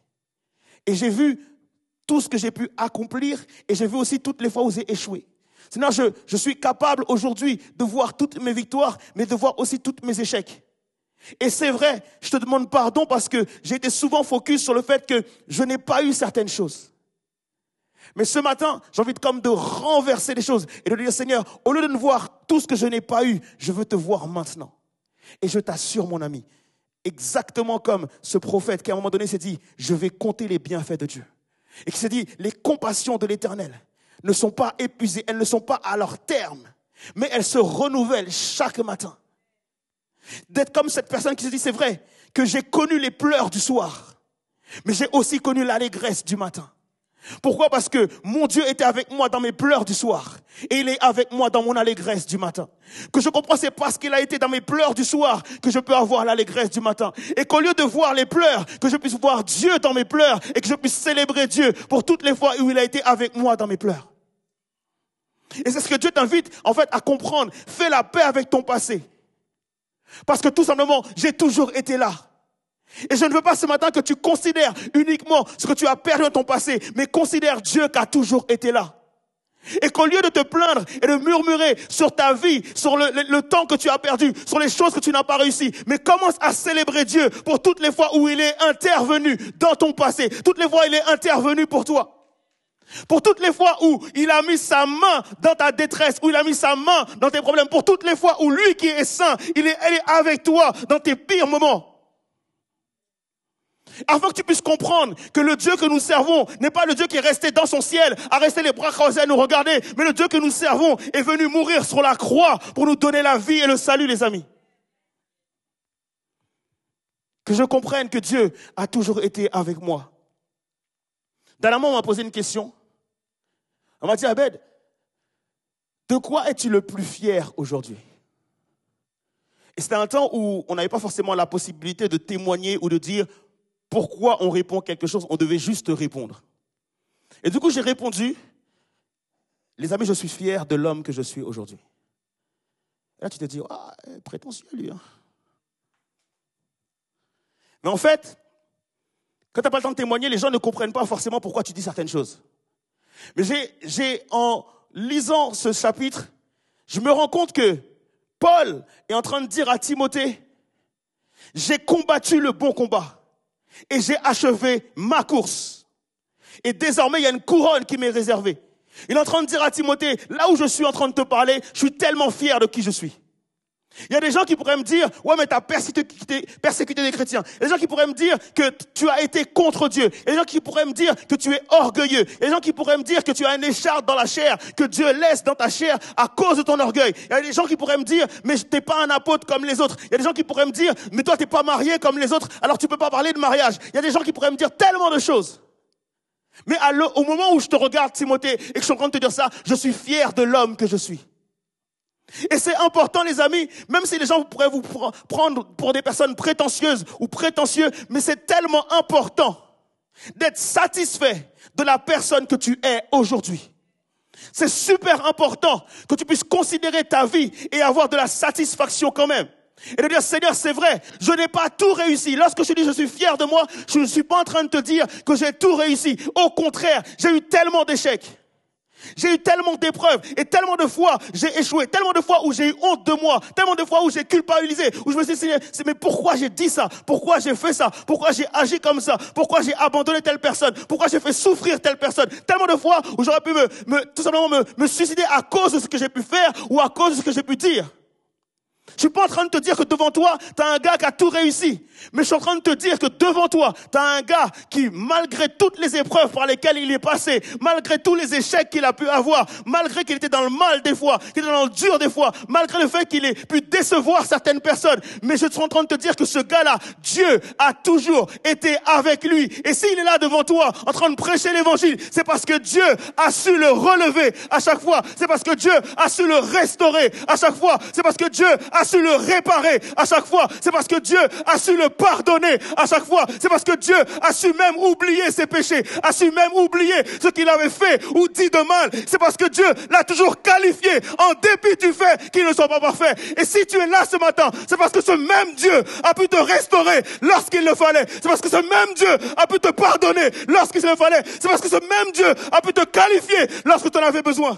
et j'ai vu tout ce que j'ai pu accomplir et j'ai vu aussi toutes les fois où j'ai échoué. Seigneur, je suis capable aujourd'hui de voir toutes mes victoires, mais de voir aussi tous mes échecs. Et c'est vrai, je te demande pardon parce que j'ai été souvent focus sur le fait que je n'ai pas eu certaines choses. Mais ce matin, j'ai envie de renverser les choses et de dire, Seigneur, au lieu de ne voir tout ce que je n'ai pas eu, je veux te voir maintenant. Et je t'assure, mon ami, exactement comme ce prophète qui à un moment donné s'est dit, je vais compter les bienfaits de Dieu. Et qui s'est dit, les compassions de l'Éternel ne sont pas épuisées, elles ne sont pas à leur terme, mais elles se renouvellent chaque matin. D'être comme cette personne qui se dit, c'est vrai que j'ai connu les pleurs du soir, mais j'ai aussi connu l'allégresse du matin. Pourquoi? Parce que mon Dieu était avec moi dans mes pleurs du soir et il est avec moi dans mon allégresse du matin. Que je comprends, c'est parce qu'il a été dans mes pleurs du soir que je peux avoir l'allégresse du matin. Et qu'au lieu de voir les pleurs, que je puisse voir Dieu dans mes pleurs et que je puisse célébrer Dieu pour toutes les fois où il a été avec moi dans mes pleurs. Et c'est ce que Dieu t'invite en fait à comprendre. Fais la paix avec ton passé. Parce que tout simplement, j'ai toujours été là. Et je ne veux pas ce matin que tu considères uniquement ce que tu as perdu dans ton passé, mais considère Dieu qui a toujours été là. Et qu'au lieu de te plaindre et de murmurer sur ta vie, sur le temps que tu as perdu, sur les choses que tu n'as pas réussi, mais commence à célébrer Dieu pour toutes les fois où il est intervenu dans ton passé, toutes les fois où il est intervenu pour toi. Pour toutes les fois où il a mis sa main dans ta détresse, où il a mis sa main dans tes problèmes, pour toutes les fois où lui qui est saint, elle est avec toi dans tes pires moments. Afin que tu puisses comprendre que le Dieu que nous servons n'est pas le Dieu qui est resté dans son ciel, à rester les bras croisés à nous regarder, mais le Dieu que nous servons est venu mourir sur la croix pour nous donner la vie et le salut, les amis. Que je comprenne que Dieu a toujours été avec moi. Dernièrement, on m'a posé une question. On m'a dit, Abed, de quoi es-tu le plus fier aujourd'hui? Et c'était un temps où on n'avait pas forcément la possibilité de témoigner ou de dire pourquoi on répond quelque chose. On devait juste répondre. Et du coup, j'ai répondu, les amis, je suis fier de l'homme que je suis aujourd'hui. Et là, tu te dis, ah, prétentieux lui. Hein. Mais en fait, quand tu n'as pas le temps de témoigner, les gens ne comprennent pas forcément pourquoi tu dis certaines choses. Mais en lisant ce chapitre, je me rends compte que Paul est en train de dire à Timothée J'ai combattu le bon combat et j'ai achevé ma course. Et désormais, il y a une couronne qui m'est réservée. Il est en train de dire à Timothée, là où je suis en train de te parler, je suis tellement fier de qui je suis. Il y a des gens qui pourraient me dire, ouais, mais tu as persécuté des chrétiens. Il y a des gens qui pourraient me dire que tu as été contre Dieu. Il y a des gens qui pourraient me dire que tu es orgueilleux. Il y a des gens qui pourraient me dire que tu as une écharpe dans la chair, que Dieu laisse dans ta chair à cause de ton orgueil. Il y a des gens qui pourraient me dire, mais t'es pas un apôtre comme les autres. Il y a des gens qui pourraient me dire, mais toi t'es pas marié comme les autres, alors tu peux pas parler de mariage. Il y a des gens qui pourraient me dire tellement de choses. Mais au moment où je te regarde, Timothée, et que je suis en train de te dire ça, je suis fier de l'homme que je suis. Et c'est important, les amis, même si les gens pourraient vous prendre pour des personnes prétentieuses ou prétentieux, mais c'est tellement important d'être satisfait de la personne que tu es aujourd'hui. C'est super important que tu puisses considérer ta vie et avoir de la satisfaction quand même. Et de dire, Seigneur, c'est vrai, je n'ai pas tout réussi. Lorsque je dis je suis fier de moi, je ne suis pas en train de te dire que j'ai tout réussi. Au contraire, j'ai eu tellement d'échecs. J'ai eu tellement d'épreuves et tellement de fois j'ai échoué, tellement de fois où j'ai eu honte de moi, tellement de fois où j'ai culpabilisé, où je me suis dit, mais pourquoi j'ai dit ça? Pourquoi j'ai fait ça? Pourquoi j'ai agi comme ça? Pourquoi j'ai abandonné telle personne? Pourquoi j'ai fait souffrir telle personne? Tellement de fois où j'aurais pu tout simplement me suicider à cause de ce que j'ai pu faire ou à cause de ce que j'ai pu dire. Je suis pas en train de te dire que devant toi, tu as un gars qui a tout réussi. Mais je suis en train de te dire que devant toi, tu as un gars qui, malgré toutes les épreuves par lesquelles il est passé, malgré tous les échecs qu'il a pu avoir, malgré qu'il était dans le mal des fois, qu'il était dans le dur des fois, malgré le fait qu'il ait pu décevoir certaines personnes, mais je suis en train de te dire que ce gars-là, Dieu a toujours été avec lui. Et s'il est là devant toi, en train de prêcher l'évangile, c'est parce que Dieu a su le relever à chaque fois. C'est parce que Dieu a su le restaurer à chaque fois. C'est parce que Dieu a su le réparer à chaque fois. C'est parce que Dieu a su le pardonner à chaque fois. C'est parce que Dieu a su même oublier ses péchés, a su même oublier ce qu'il avait fait ou dit de mal. C'est parce que Dieu l'a toujours qualifié en dépit du fait qu'il ne soit pas parfait. Et si tu es là ce matin, c'est parce que ce même Dieu a pu te restaurer lorsqu'il le fallait. C'est parce que ce même Dieu a pu te pardonner lorsqu'il le fallait. C'est parce que ce même Dieu a pu te qualifier lorsque tu en avais besoin.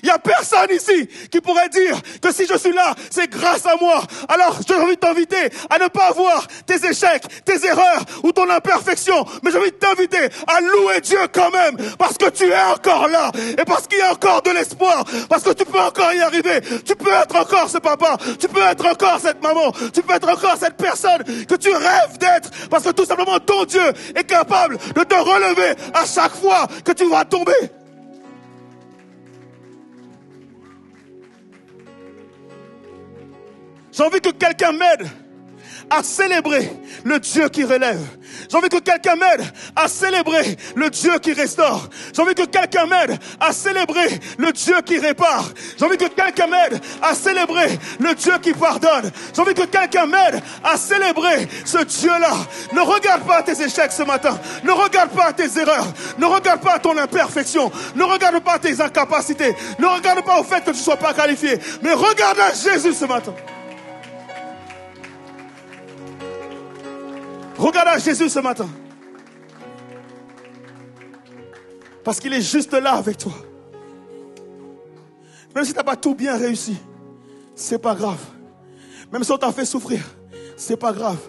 Il n'y a personne ici qui pourrait dire que si je suis là, c'est grâce à moi. Alors, j'ai envie de t'inviter à ne pas voir tes échecs, tes erreurs ou ton imperfection. Mais j'ai envie de t'inviter à louer Dieu quand même. Parce que tu es encore là. Et parce qu'il y a encore de l'espoir. Parce que tu peux encore y arriver. Tu peux être encore ce papa. Tu peux être encore cette maman. Tu peux être encore cette personne que tu rêves d'être. Parce que tout simplement, ton Dieu est capable de te relever à chaque fois que tu vas tomber. J'ai envie que quelqu'un m'aide à célébrer le Dieu qui relève. J'ai envie que quelqu'un m'aide à célébrer le Dieu qui restaure. J'ai envie que quelqu'un m'aide à célébrer le Dieu qui répare. J'ai envie que quelqu'un m'aide à célébrer le Dieu qui pardonne. J'ai envie que quelqu'un m'aide à célébrer ce Dieu-là. Ne regarde pas tes échecs ce matin. Ne regarde pas tes erreurs. Ne regarde pas ton imperfection. Ne regarde pas tes incapacités. Ne regarde pas au fait que tu ne sois pas qualifié. Mais regarde à Jésus ce matin. Regarde à Jésus ce matin. Parce qu'il est juste là avec toi. Même si tu n'as pas tout bien réussi, c'est pas grave. Même si on t'a fait souffrir, c'est pas grave.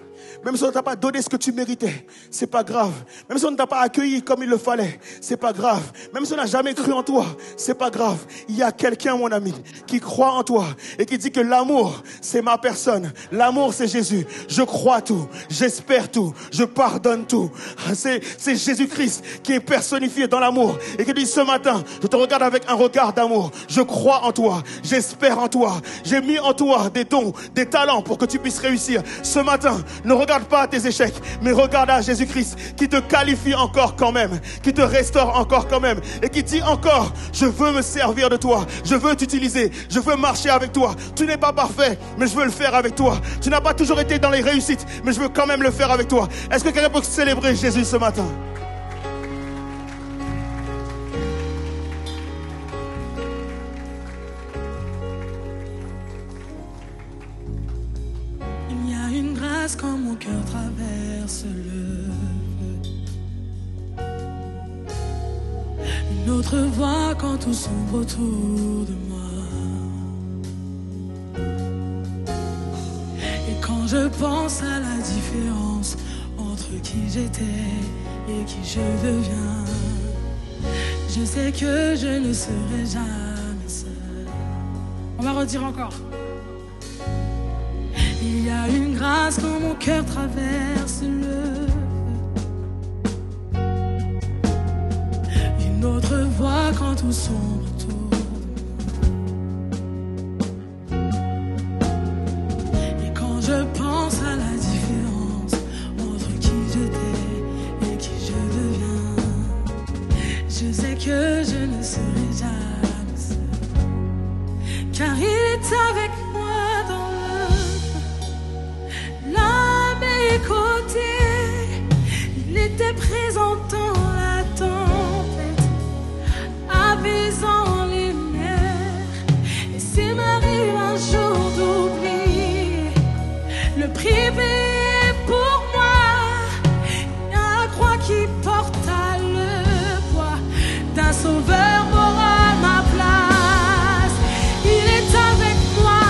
Même si on ne t'a pas donné ce que tu méritais, c'est pas grave. Même si on ne t'a pas accueilli comme il le fallait, c'est pas grave. Même si on n'a jamais cru en toi, c'est pas grave. Il y a quelqu'un, mon ami, qui croit en toi et qui dit que l'amour, c'est ma personne. L'amour, c'est Jésus. Je crois tout, j'espère tout, je pardonne tout. C'est Jésus-Christ qui est personnifié dans l'amour et qui dit ce matin, je te regarde avec un regard d'amour. Je crois en toi, j'espère en toi. J'ai mis en toi des dons, des talents pour que tu puisses réussir. Ce matin, ne regarde pas tes échecs, mais regarde à Jésus-Christ qui te qualifie encore quand même, qui te restaure encore quand même et qui dit encore, je veux me servir de toi, je veux t'utiliser, je veux marcher avec toi. Tu n'es pas parfait, mais je veux le faire avec toi. Tu n'as pas toujours été dans les réussites, mais je veux quand même le faire avec toi. Est-ce que quelqu'un peut célébrer Jésus ce matin? Quand mon cœur traverse le feu, une autre voix quand tout sombre autour de moi, et quand je pense à la différence entre qui j'étais et qui je deviens, je sais que je ne serai jamais seul. On va redire encore. Il y a une grâce quand mon cœur traverse le feu, une autre voix quand tout sombre autour. Et quand je pense à la différence entre qui j'étais et qui je deviens, je sais que je ne serai jamais seul, car il est avec moi dans à mes côtés. Il était présent dans la tempête, apaisant les nerfs. Et s'il m'arrive un jour d'oublier le prix payé pour moi, il y a la croix qui porta le poids d'un sauveur mort à ma place. Il est avec moi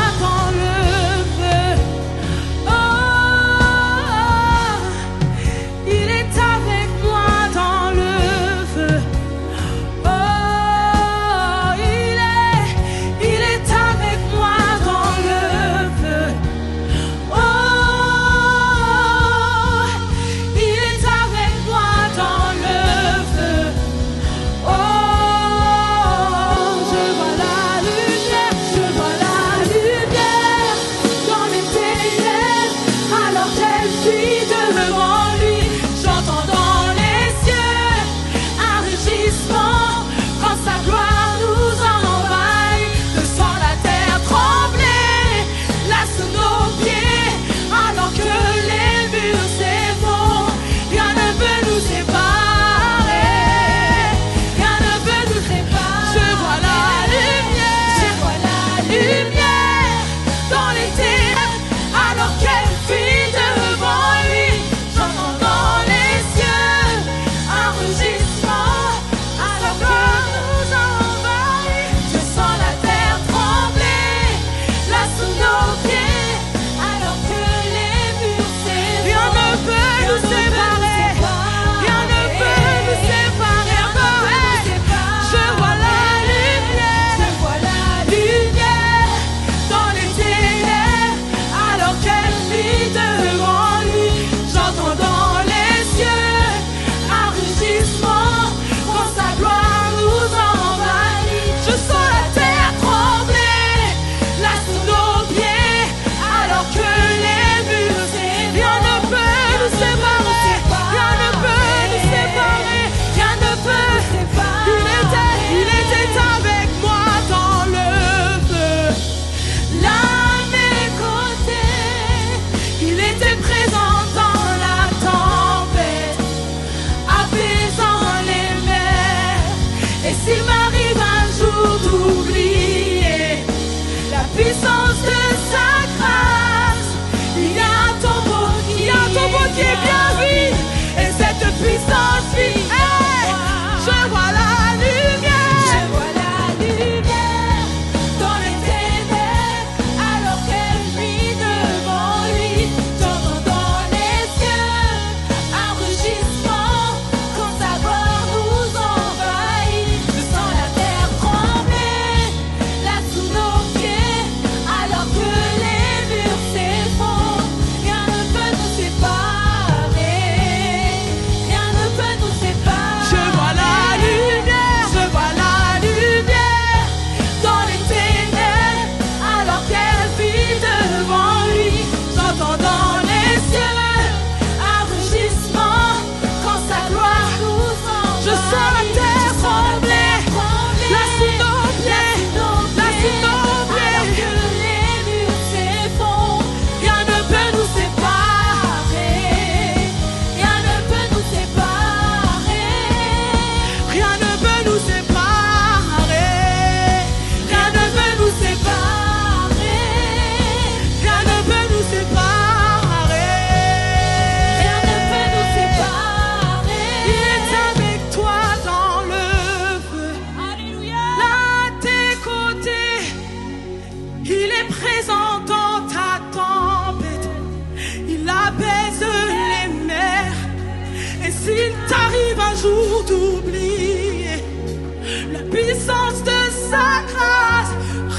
sa grâce.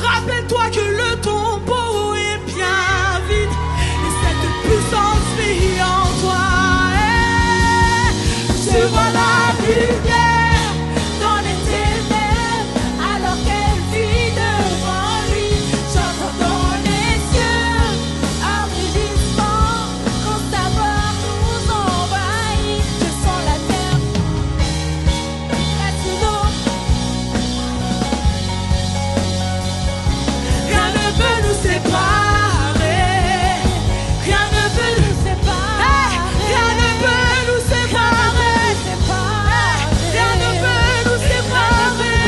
Rappelle-toi que le tombeau est bien vide et cette puissance vit en toi. Je vois la lumière dans les ténèbres alors qu'elle vit devant lui. J'entends dans les cieux un rugissement quand sa voix nous envahit. Je sens la terre sous l'eau. Rien ne peut nous séparer. Rien ne peut nous séparer. Rien ne peut nous séparer. Rien ne peut nous séparer.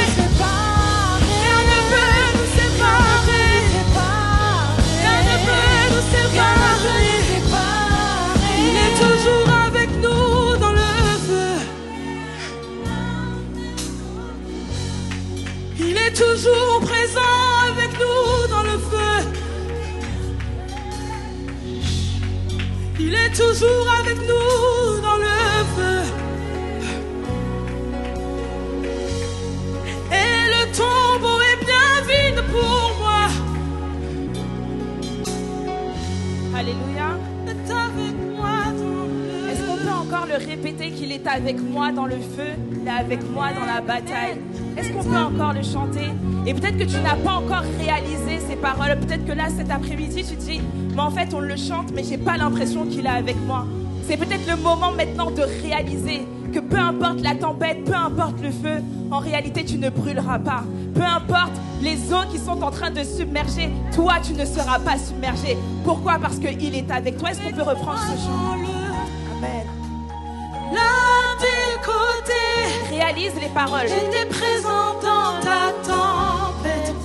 Rien ne peut nous séparer. Rien ne peut nous séparer. Il est toujours avec nous dans le feu. Il est toujours présent avec nous dans le feu. Il est toujours avec nous dans le feu. Et le tombeau est bien vide pour moi. Alléluia. Est avec moi dans le Est-ce qu'on peut encore le répéter qu'il est avec moi dans le feu, il est avec moi dans la bataille? Est-ce qu'on peut encore le chanter? Et peut-être que tu n'as pas encore réalisé ces paroles. Peut-être que là, cet après-midi, tu te dis, mais en fait, on le chante, mais j'ai pas l'impression qu'il est avec moi. C'est peut-être le moment maintenant de réaliser que peu importe la tempête, peu importe le feu, en réalité, tu ne brûleras pas. Peu importe les eaux qui sont en train de submerger, toi, tu ne seras pas submergé. Pourquoi? Parce qu'il est avec toi. Est-ce qu'on peut reprendre ce chant? Amen. l'un des côtés. Réalise les paroles. J'étais présent dans ta tempête.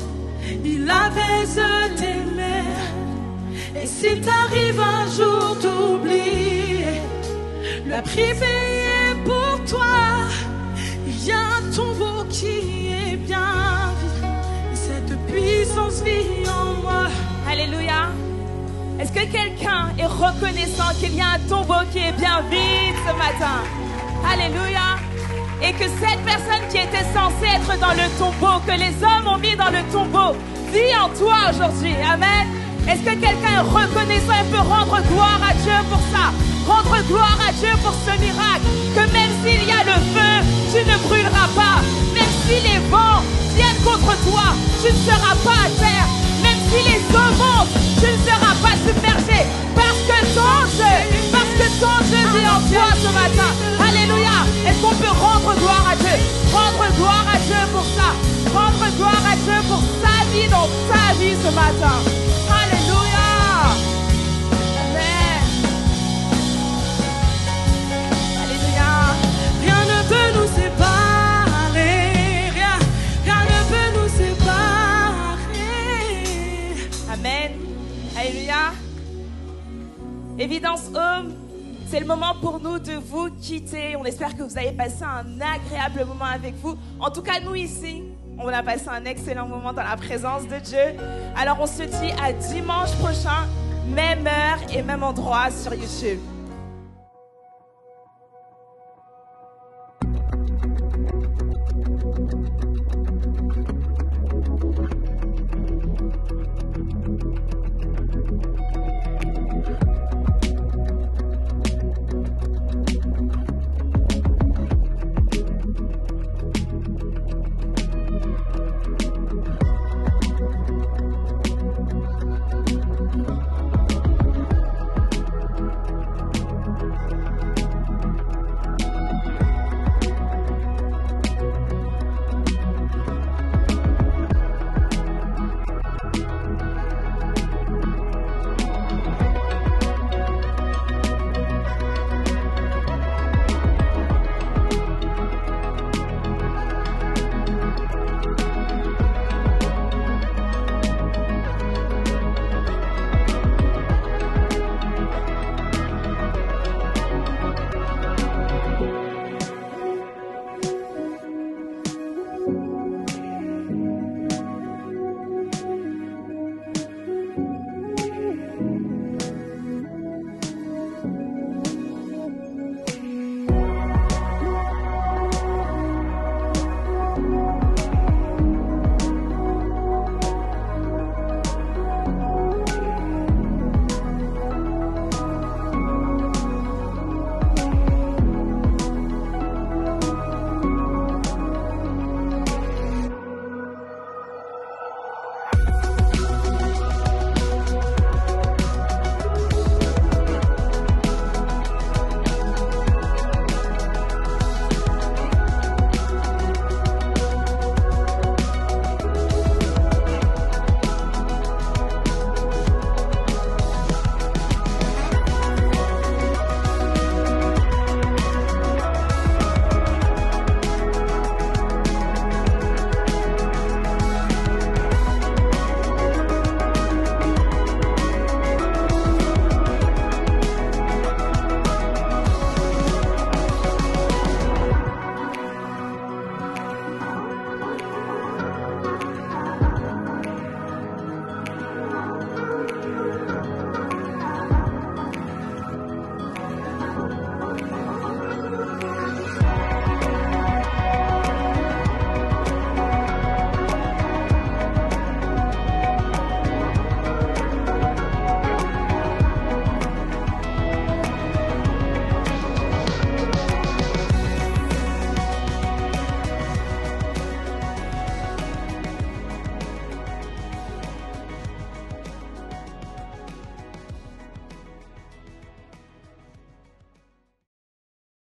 Il apaise tes mers. Et si t'arrives un jour d'oublier, le prix payé pour toi, il y a un tombeau qui est bien vide. Et cette puissance vit en moi. Alléluia. Est-ce que quelqu'un est reconnaissant qu'il y a un tombeau qui est bien vide ce matin? Alléluia. Et que cette personne qui était censée être dans le tombeau, que les hommes ont mis dans le tombeau, vit en toi aujourd'hui. Amen. Est-ce que quelqu'un est reconnaissant et peut rendre gloire à Dieu pour ça? Rendre gloire à Dieu pour ce miracle. Que même s'il y a le feu, tu ne brûleras pas. Même si les vents viennent contre toi, tu ne seras pas à terre. Même si les eaux montent, tu ne seras pas submergé. Parce que ton Dieu vit en toi ce matin. Alléluia. Est-ce qu'on peut rendre gloire à Dieu? Rendre gloire à Dieu pour ça. Rendre gloire à Dieu pour sa vie dans ta vie ce matin. Alléluia. Amen. Alléluia. Rien ne peut nous séparer. Rien ne peut nous séparer. Amen. Alléluia. Évidence Home, c'est le moment pour nous de vous quitter. On espère que vous avez passé un agréable moment avec vous. En tout cas, nous ici, on a passé un excellent moment dans la présence de Dieu. Alors on se dit à dimanche prochain, même heure et même endroit sur YouTube.